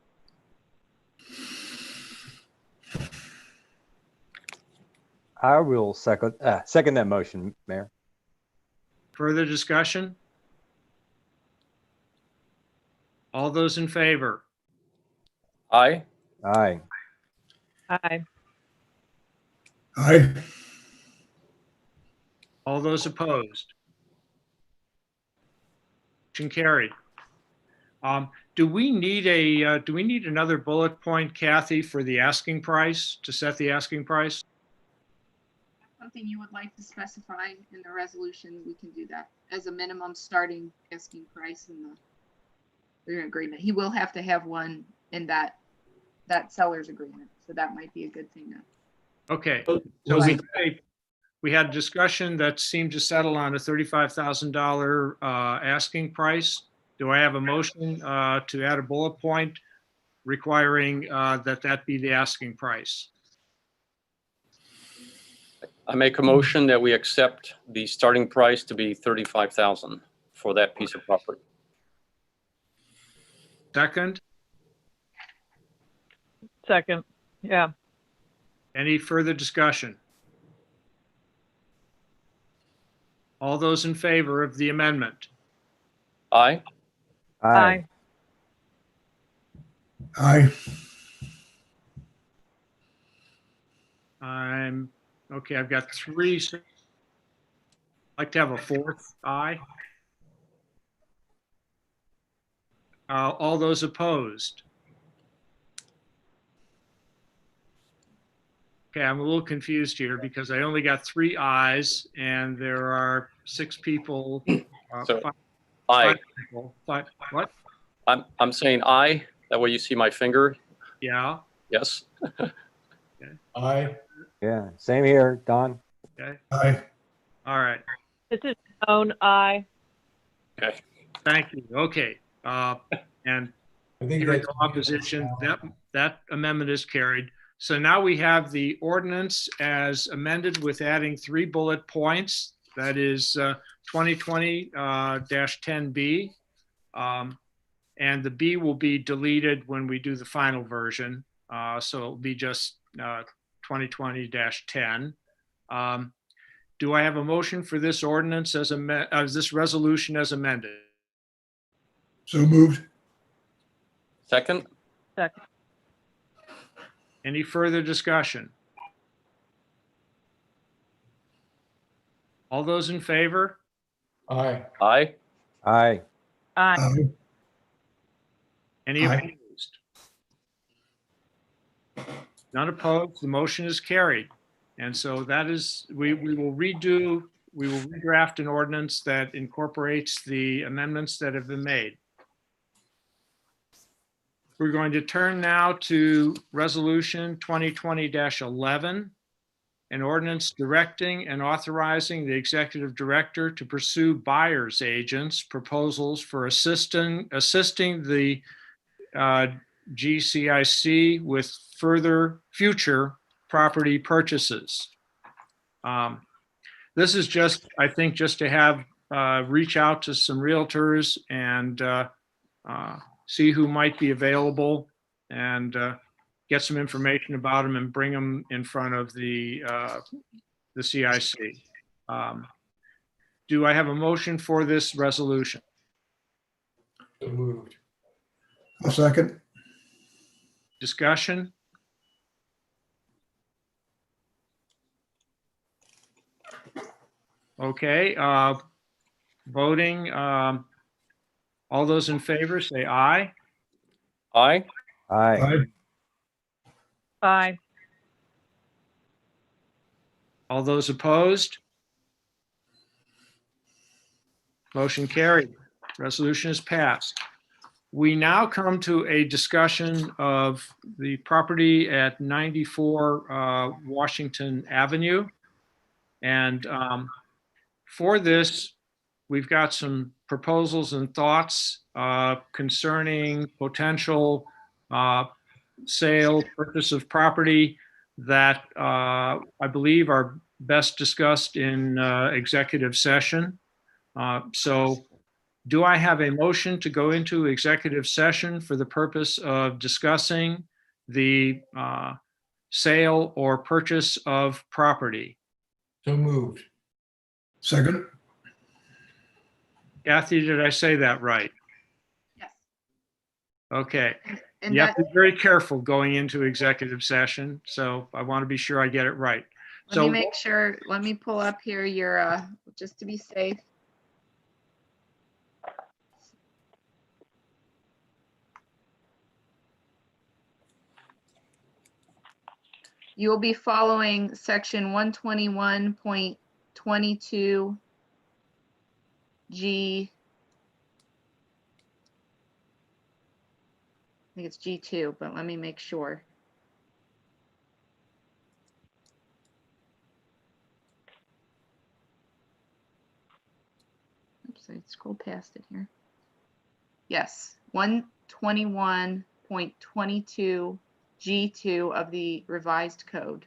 Speaker 12: I will second that motion, Mayor.
Speaker 1: Further discussion? All those in favor?
Speaker 11: Aye.
Speaker 12: Aye.
Speaker 8: Aye.
Speaker 2: Aye.
Speaker 1: All those opposed? Motion carried. Do we need another bullet point, Kathy, for the asking price, to set the asking price?
Speaker 4: Something you would like to specify in the resolution, we can do that as a minimum starting asking price in the agreement. He will have to have one in that seller's agreement, so that might be a good thing.
Speaker 1: Okay, so we had a discussion that seemed to settle on a $35,000 asking price. Do I have a motion to add a bullet point requiring that be the asking price?
Speaker 11: I make a motion that we accept the starting price to be 35,000 for that piece of property.
Speaker 1: Second,
Speaker 8: Second, yeah.
Speaker 1: any further discussion? All those in favor of the amendment?
Speaker 11: Aye.
Speaker 8: Aye.
Speaker 2: Aye.
Speaker 1: Okay, I've got three. I'd like to have a fourth aye. All those opposed? Okay, I'm a little confused here because I only got three ayes and there are six people.
Speaker 11: So,
Speaker 1: Five
Speaker 11: Aye.
Speaker 1: people. What?
Speaker 11: I'm saying aye. That way you see my finger.
Speaker 1: Yeah,
Speaker 11: Yes.
Speaker 9: Aye.
Speaker 12: Yeah, same here, Don.
Speaker 1: okay,
Speaker 2: Aye.
Speaker 1: all right,
Speaker 8: This is Joan, aye.
Speaker 11: Okay.
Speaker 1: thank you, okay. And
Speaker 9: I think
Speaker 1: hearing
Speaker 9: that's.
Speaker 1: no opposition, that amendment is carried. So now we have the ordinance as amended with adding 3 bullet points. That is 2020-10B. And the B will be deleted when we do the final version. So it'll be just 2020-10. Do I have a motion for this ordinance as this resolution as amended?
Speaker 2: So moved.
Speaker 11: Second.
Speaker 8: Second,
Speaker 1: Any further discussion? All those in favor?
Speaker 9: Aye.
Speaker 11: Aye.
Speaker 12: Aye.
Speaker 8: aye.
Speaker 2: Aye.
Speaker 1: Any
Speaker 2: Aye.
Speaker 1: opposed? None opposed. The motion is carried. And so that is, we will redraft an ordinance that incorporates the amendments that have been made. We're going to turn now to Resolution 2020-11, an ordinance directing and authorizing the executive director to pursue buyer's agents' proposals for assisting the Gcic with further future property purchases. This is just, I think, just to have reach out to some realtors and see who might be available and get some information about them and bring them in front of the CIC. Do I have a motion for this resolution?
Speaker 9: So moved.
Speaker 2: I'll second.
Speaker 1: Discussion? Okay, voting. All those in favor say aye.
Speaker 11: Aye.
Speaker 12: Aye.
Speaker 2: Aye.
Speaker 8: Aye.
Speaker 1: All those opposed? Motion carried. Resolution is passed. We now come to a discussion of the property at 94 Washington Avenue. And for this, we've got some proposals and thoughts concerning potential sale, purchase of property that I believe are best discussed in executive session. So do I have a motion to go into executive session for the purpose of discussing the sale or purchase of property?
Speaker 9: So moved.
Speaker 2: Second.
Speaker 1: Kathy, did I say that right?
Speaker 4: Yes.
Speaker 1: Okay.
Speaker 4: And
Speaker 1: You have
Speaker 4: that,
Speaker 1: to be very careful going into executive session. So I want to be sure I get it right.
Speaker 4: let me
Speaker 1: So
Speaker 4: make sure, let me pull up here your, just to be safe. You will be following section 121.22 G. I think it's G2, but let me make sure. Oops, I scrolled past it here. Yes, 121.22 G2 of the revised code.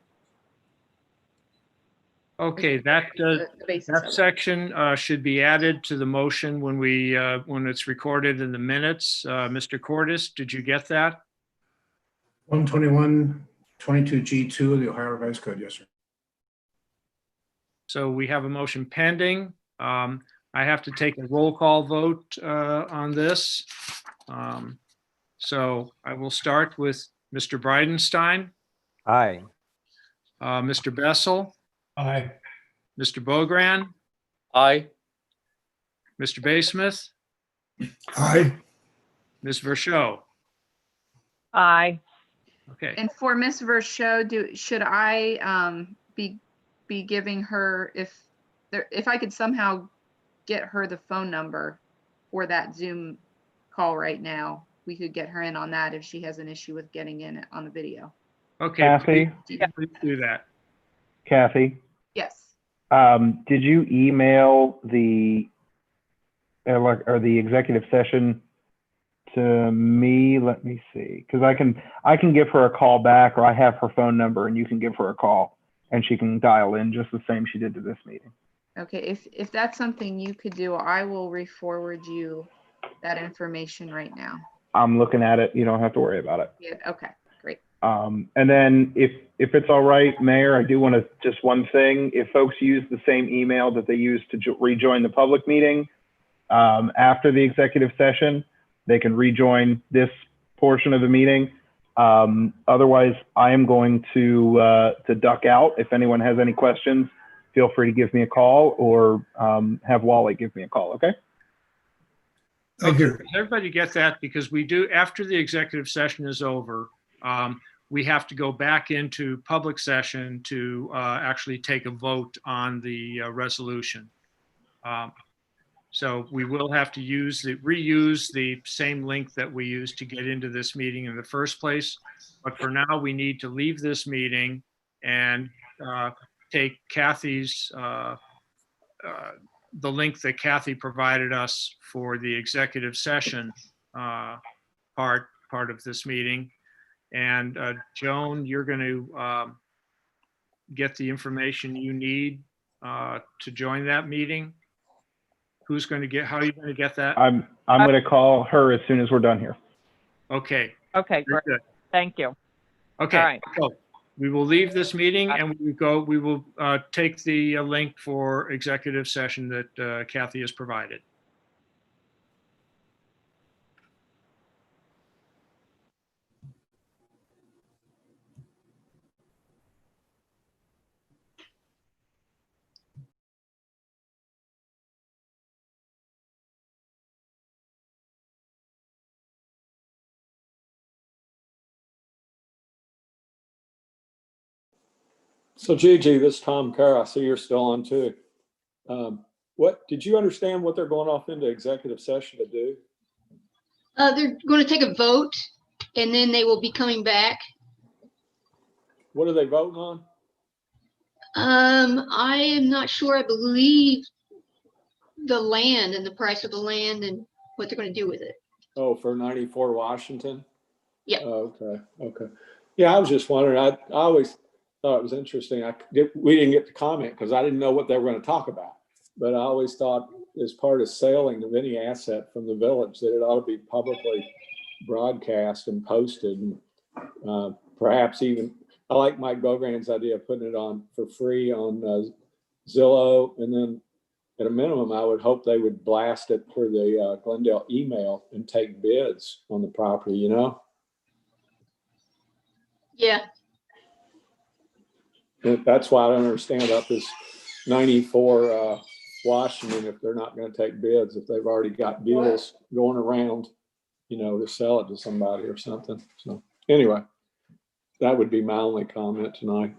Speaker 1: Okay, that,
Speaker 4: The basis
Speaker 1: that
Speaker 4: of it.
Speaker 1: section should be added to the motion when when it's recorded in the minutes. Mr. Cordis, did you get that?
Speaker 10: 121-22G2 of the Ohio Revised Code, yes, sir.
Speaker 1: So we have a motion pending. I have to take a roll call vote on this. So I will start with Mr. Bridenstine,
Speaker 12: Aye.
Speaker 1: Mr. Bessel,
Speaker 9: Aye.
Speaker 1: Mr. Bogran,
Speaker 11: Aye.
Speaker 1: Mr. Baysmith,
Speaker 2: Aye.
Speaker 1: Ms. Verschow.
Speaker 8: Aye.
Speaker 1: Okay,
Speaker 4: And for Ms. Verschow, should I be giving her, if I could somehow get her the phone number for that Zoom call right now, we could get her in on that if she has an issue with getting in on the video.
Speaker 1: okay.
Speaker 3: Kathy,
Speaker 1: Please do that.
Speaker 3: Kathy,
Speaker 4: Yes.
Speaker 3: did you email the or the executive session to me? Let me see, because I can give her a call back, or I have her phone number, and you can give her a call, and she can dial in just the same she did to this meeting.
Speaker 4: Okay, if that's something you could do, I will re-forward you that information right now.
Speaker 3: I'm looking at it. You don't have to worry about it.
Speaker 4: Yeah, okay, great.
Speaker 3: And then if it's all right, Mayor, I do want to just one thing. If folks use the same email that they used to rejoin the public meeting after the executive session, they can rejoin this portion of the meeting. Otherwise, I am going to duck out. If anyone has any questions, feel free to give me a call, or have Wally give me a call, okay?
Speaker 2: Thank you.
Speaker 1: Does everybody get that? Because we do, after the executive session is over, we have to go back into public session to actually take a vote on the resolution. So we will have to reuse the same link that we used to get into this meeting in the first place. But for now, we need to leave this meeting and take Kathy's, the link that Kathy provided us for the executive session part of this meeting. And Joan, you're going to get the information you need to join that meeting. Who's going to how are you going to get that?
Speaker 3: I'm going to call her as soon as we're done here.
Speaker 1: Okay.
Speaker 8: Okay,
Speaker 1: Very
Speaker 8: great.
Speaker 1: good.
Speaker 8: Thank you.
Speaker 1: Okay.
Speaker 8: All right.
Speaker 1: So we will leave this meeting and we will take the link for executive session that Kathy has provided.
Speaker 5: So Gigi, this is Tom Kerr. I see you're still on too. What did you understand what they're going off into executive session to do?
Speaker 13: They're going to take a vote, and then they will be coming back.
Speaker 5: What are they voting on?
Speaker 13: I am not sure. I believe the land and the price of the land and what they're going to do with it.
Speaker 5: Oh, for 94 Washington?
Speaker 13: Yeah.
Speaker 5: Oh, okay. Okay. Yeah, I was just wondering. I always thought it was interesting. We didn't get to comment because I didn't know what they were going to talk about. But I always thought, as part of selling of any asset from the village, that it ought to be publicly broadcast and posted, and perhaps even, I like Mike Bogran's idea of putting it on for free on Zillow, and then at a minimum, I would hope they would blast it for the Glendale email and take bids on the property, you know?
Speaker 13: Yeah.
Speaker 5: That's why I don't understand about this 94 Washington, if they're not going to take bids, if they've already got deals going around, you know, to sell it to somebody or something. So anyway, that would be my only comment tonight.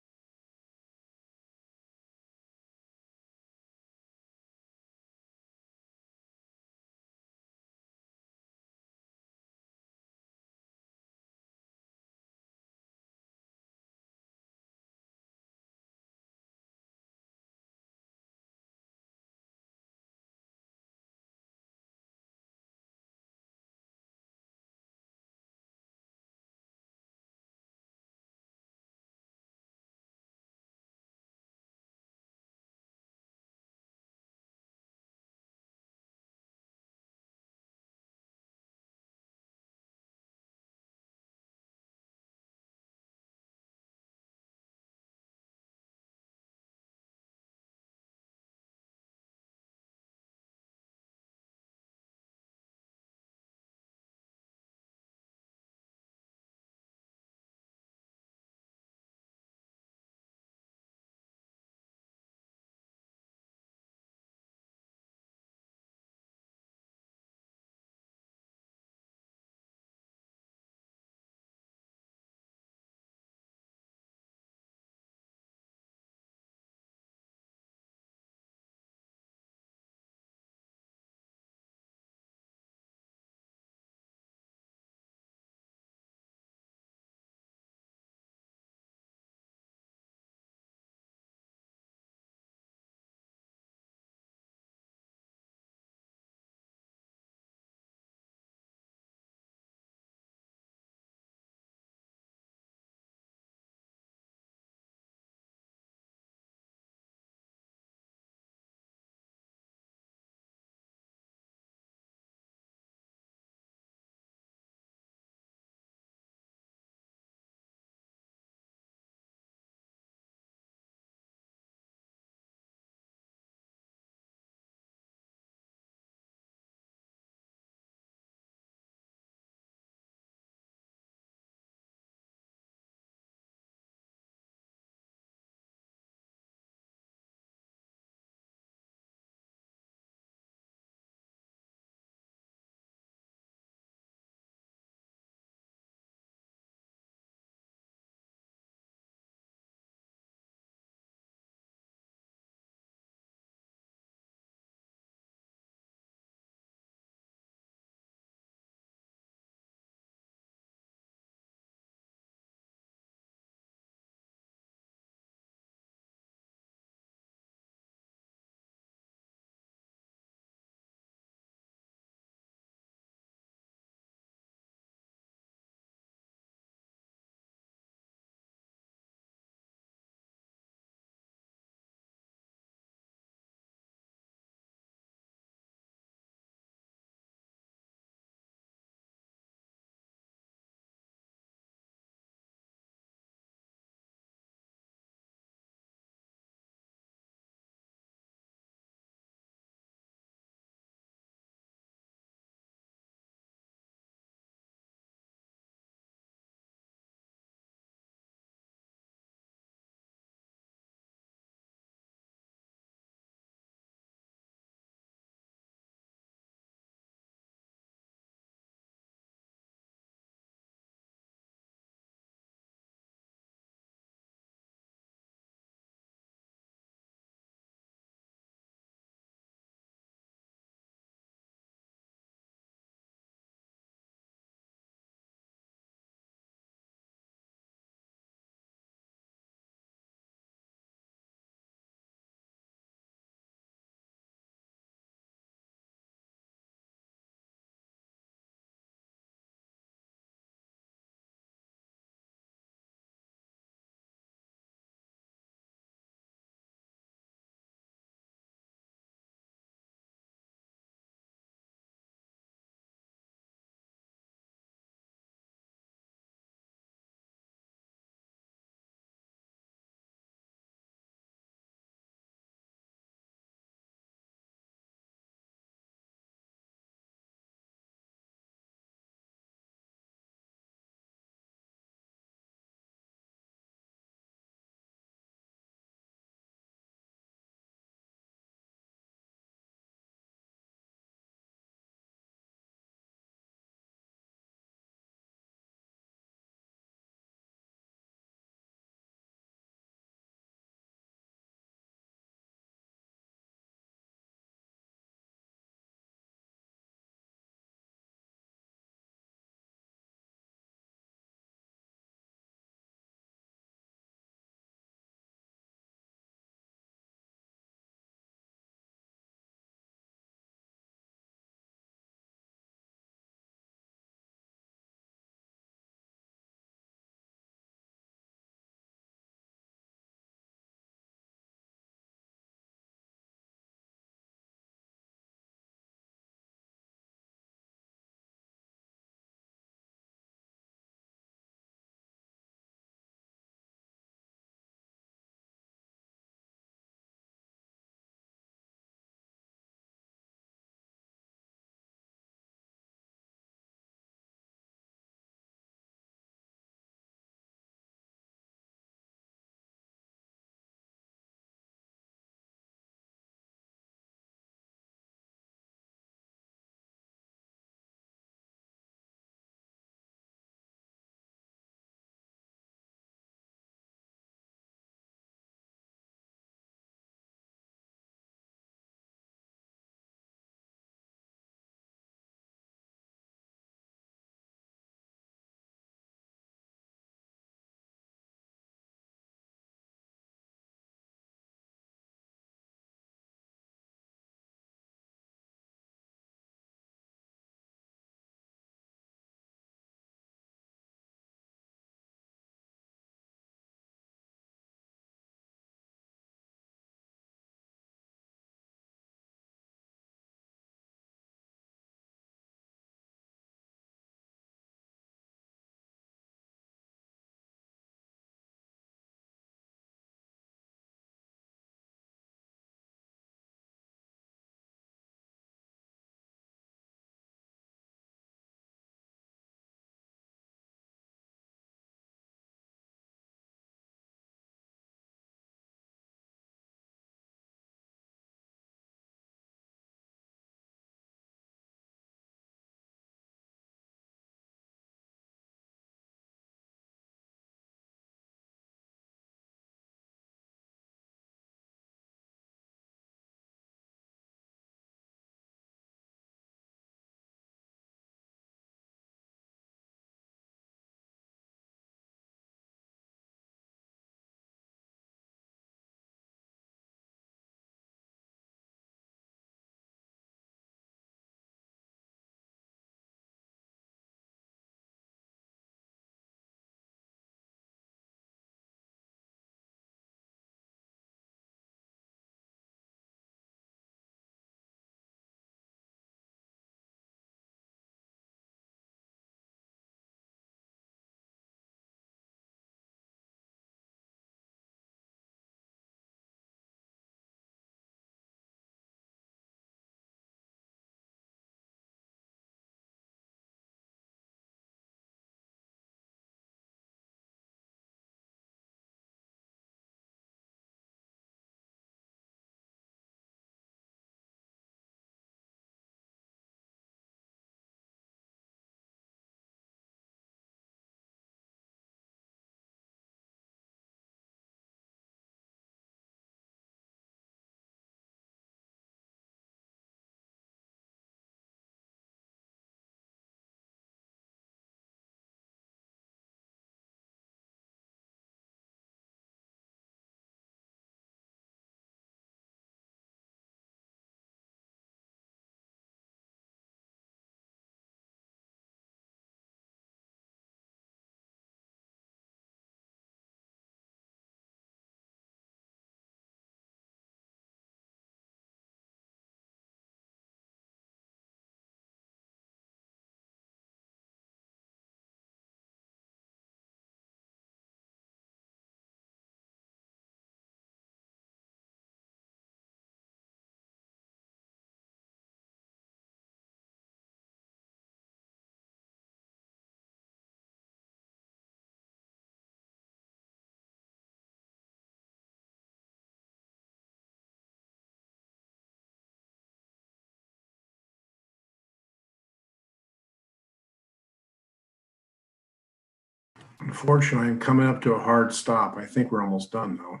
Speaker 10: Unfortunately, I'm coming up to a hard stop. I think we're almost done though.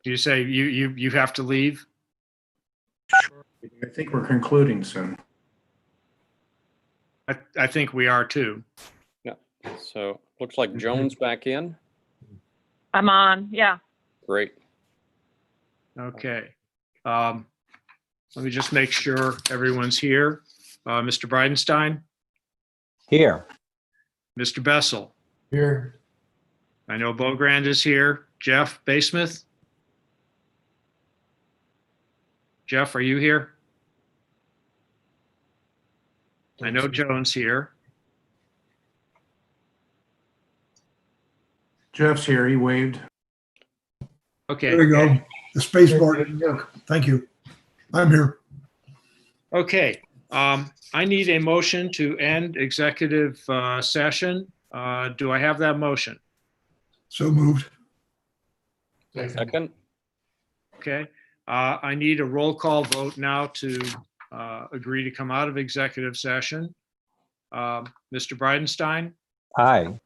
Speaker 1: Do you say you have to leave?
Speaker 10: I think we're concluding soon.
Speaker 1: I think we are too.
Speaker 11: So looks like Joan's back in.
Speaker 8: I'm on, yeah.
Speaker 11: Great.
Speaker 1: Okay. Let me just make sure everyone's here. Mr. Bridenstine,
Speaker 12: Here.
Speaker 1: Mr. Bessel.
Speaker 9: Here.
Speaker 1: I know Beaugrand is here. Jeff Basemith. Jeff, are you here? I know Joan's here.
Speaker 10: Jeff's here. He waved.
Speaker 1: Okay.
Speaker 2: There we go. The space bar didn't work. Thank you. I'm here.
Speaker 1: Okay. I need a motion to end executive session. Do I have that motion?
Speaker 2: So moved.
Speaker 11: Second.
Speaker 1: Okay. I need a roll call vote now to agree to come out of executive session. Mr. Bridenstine,
Speaker 12: Aye.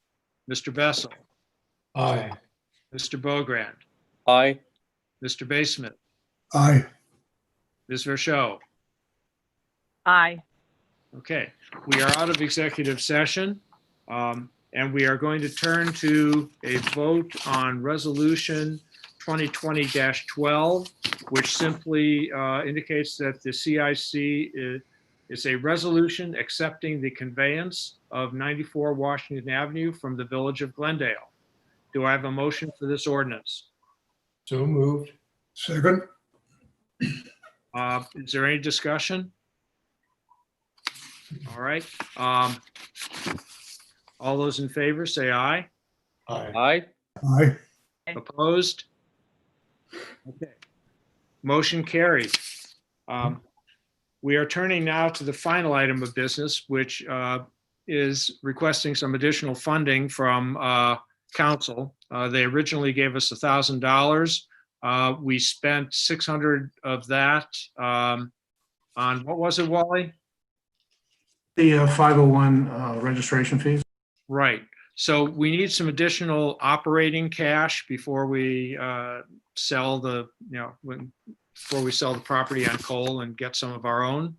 Speaker 1: Mr. Bessel,
Speaker 9: Aye.
Speaker 1: Mr. Beaugrand,
Speaker 11: Aye.
Speaker 1: Mr. Basemith,
Speaker 2: Aye.
Speaker 1: Ms. Verchot.
Speaker 8: Aye.
Speaker 1: Okay, we are out of executive session, and we are going to turn to a vote on resolution 2020-12, which simply indicates that the CIC is a resolution accepting the conveyance of 94 Washington Avenue from the Village of Glendale. Do I have a motion for this ordinance?
Speaker 9: So moved.
Speaker 2: Second.
Speaker 1: Is there any discussion? All right. All those in favor say aye.
Speaker 9: Aye.
Speaker 11: Aye.
Speaker 2: Aye.
Speaker 1: Opposed? Okay. Motion carried. We are turning now to the final item of business, which is requesting some additional funding from council. They originally gave us $1,000. We spent $600 of that on, what was it, Wally?
Speaker 10: The 501 registration fees.
Speaker 1: Right. So we need some additional operating cash before we sell the, before we sell the property on Cole and get some of our own.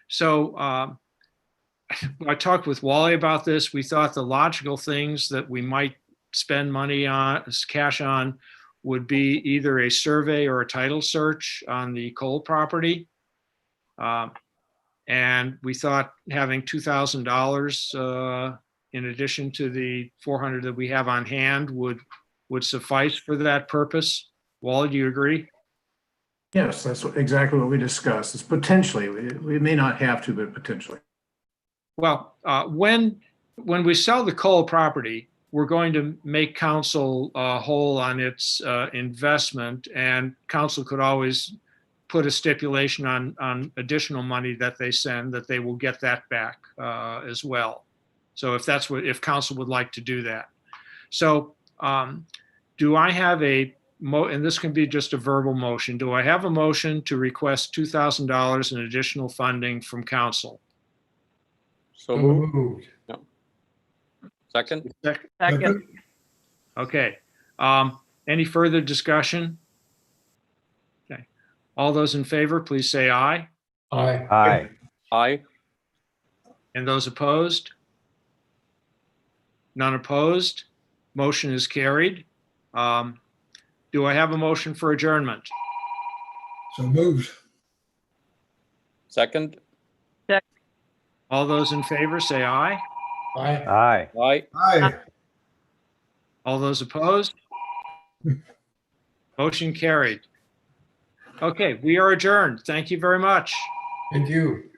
Speaker 1: So I talked with Wally about this. We thought the logical things that we might spend money on, cash on, would be either a survey or a title search on the Cole property. And we thought having $2,000 in addition to the $400 that we have on hand would suffice for that purpose. Wally, do you agree?
Speaker 10: Yes, that's exactly what we discussed. It's potentially, we may not have to, but potentially.
Speaker 1: Well, when we sell the Cole property, we're going to make council whole on its investment, and council could always put a stipulation on additional money that they send, that they will get that back as well. So if council would like to do that. So do I have and this can be just a verbal motion. Do I have a motion to request $2,000 in additional funding from council?
Speaker 11: So
Speaker 9: So
Speaker 11: moved.
Speaker 9: moved.
Speaker 11: Second.
Speaker 8: Second.
Speaker 1: Okay. Any further discussion? Okay. All those in favor, please say aye.
Speaker 9: Aye.
Speaker 12: Aye.
Speaker 11: Aye.
Speaker 1: And those opposed? None opposed? Motion is carried. Do I have a motion for adjournment?
Speaker 2: So moved.
Speaker 11: Second.
Speaker 1: All those in favor say aye.
Speaker 9: Aye.
Speaker 12: Aye.
Speaker 11: Aye.
Speaker 2: Aye.
Speaker 1: All those opposed? Motion carried. Okay, we are adjourned. Thank you very much.
Speaker 9: Thank you.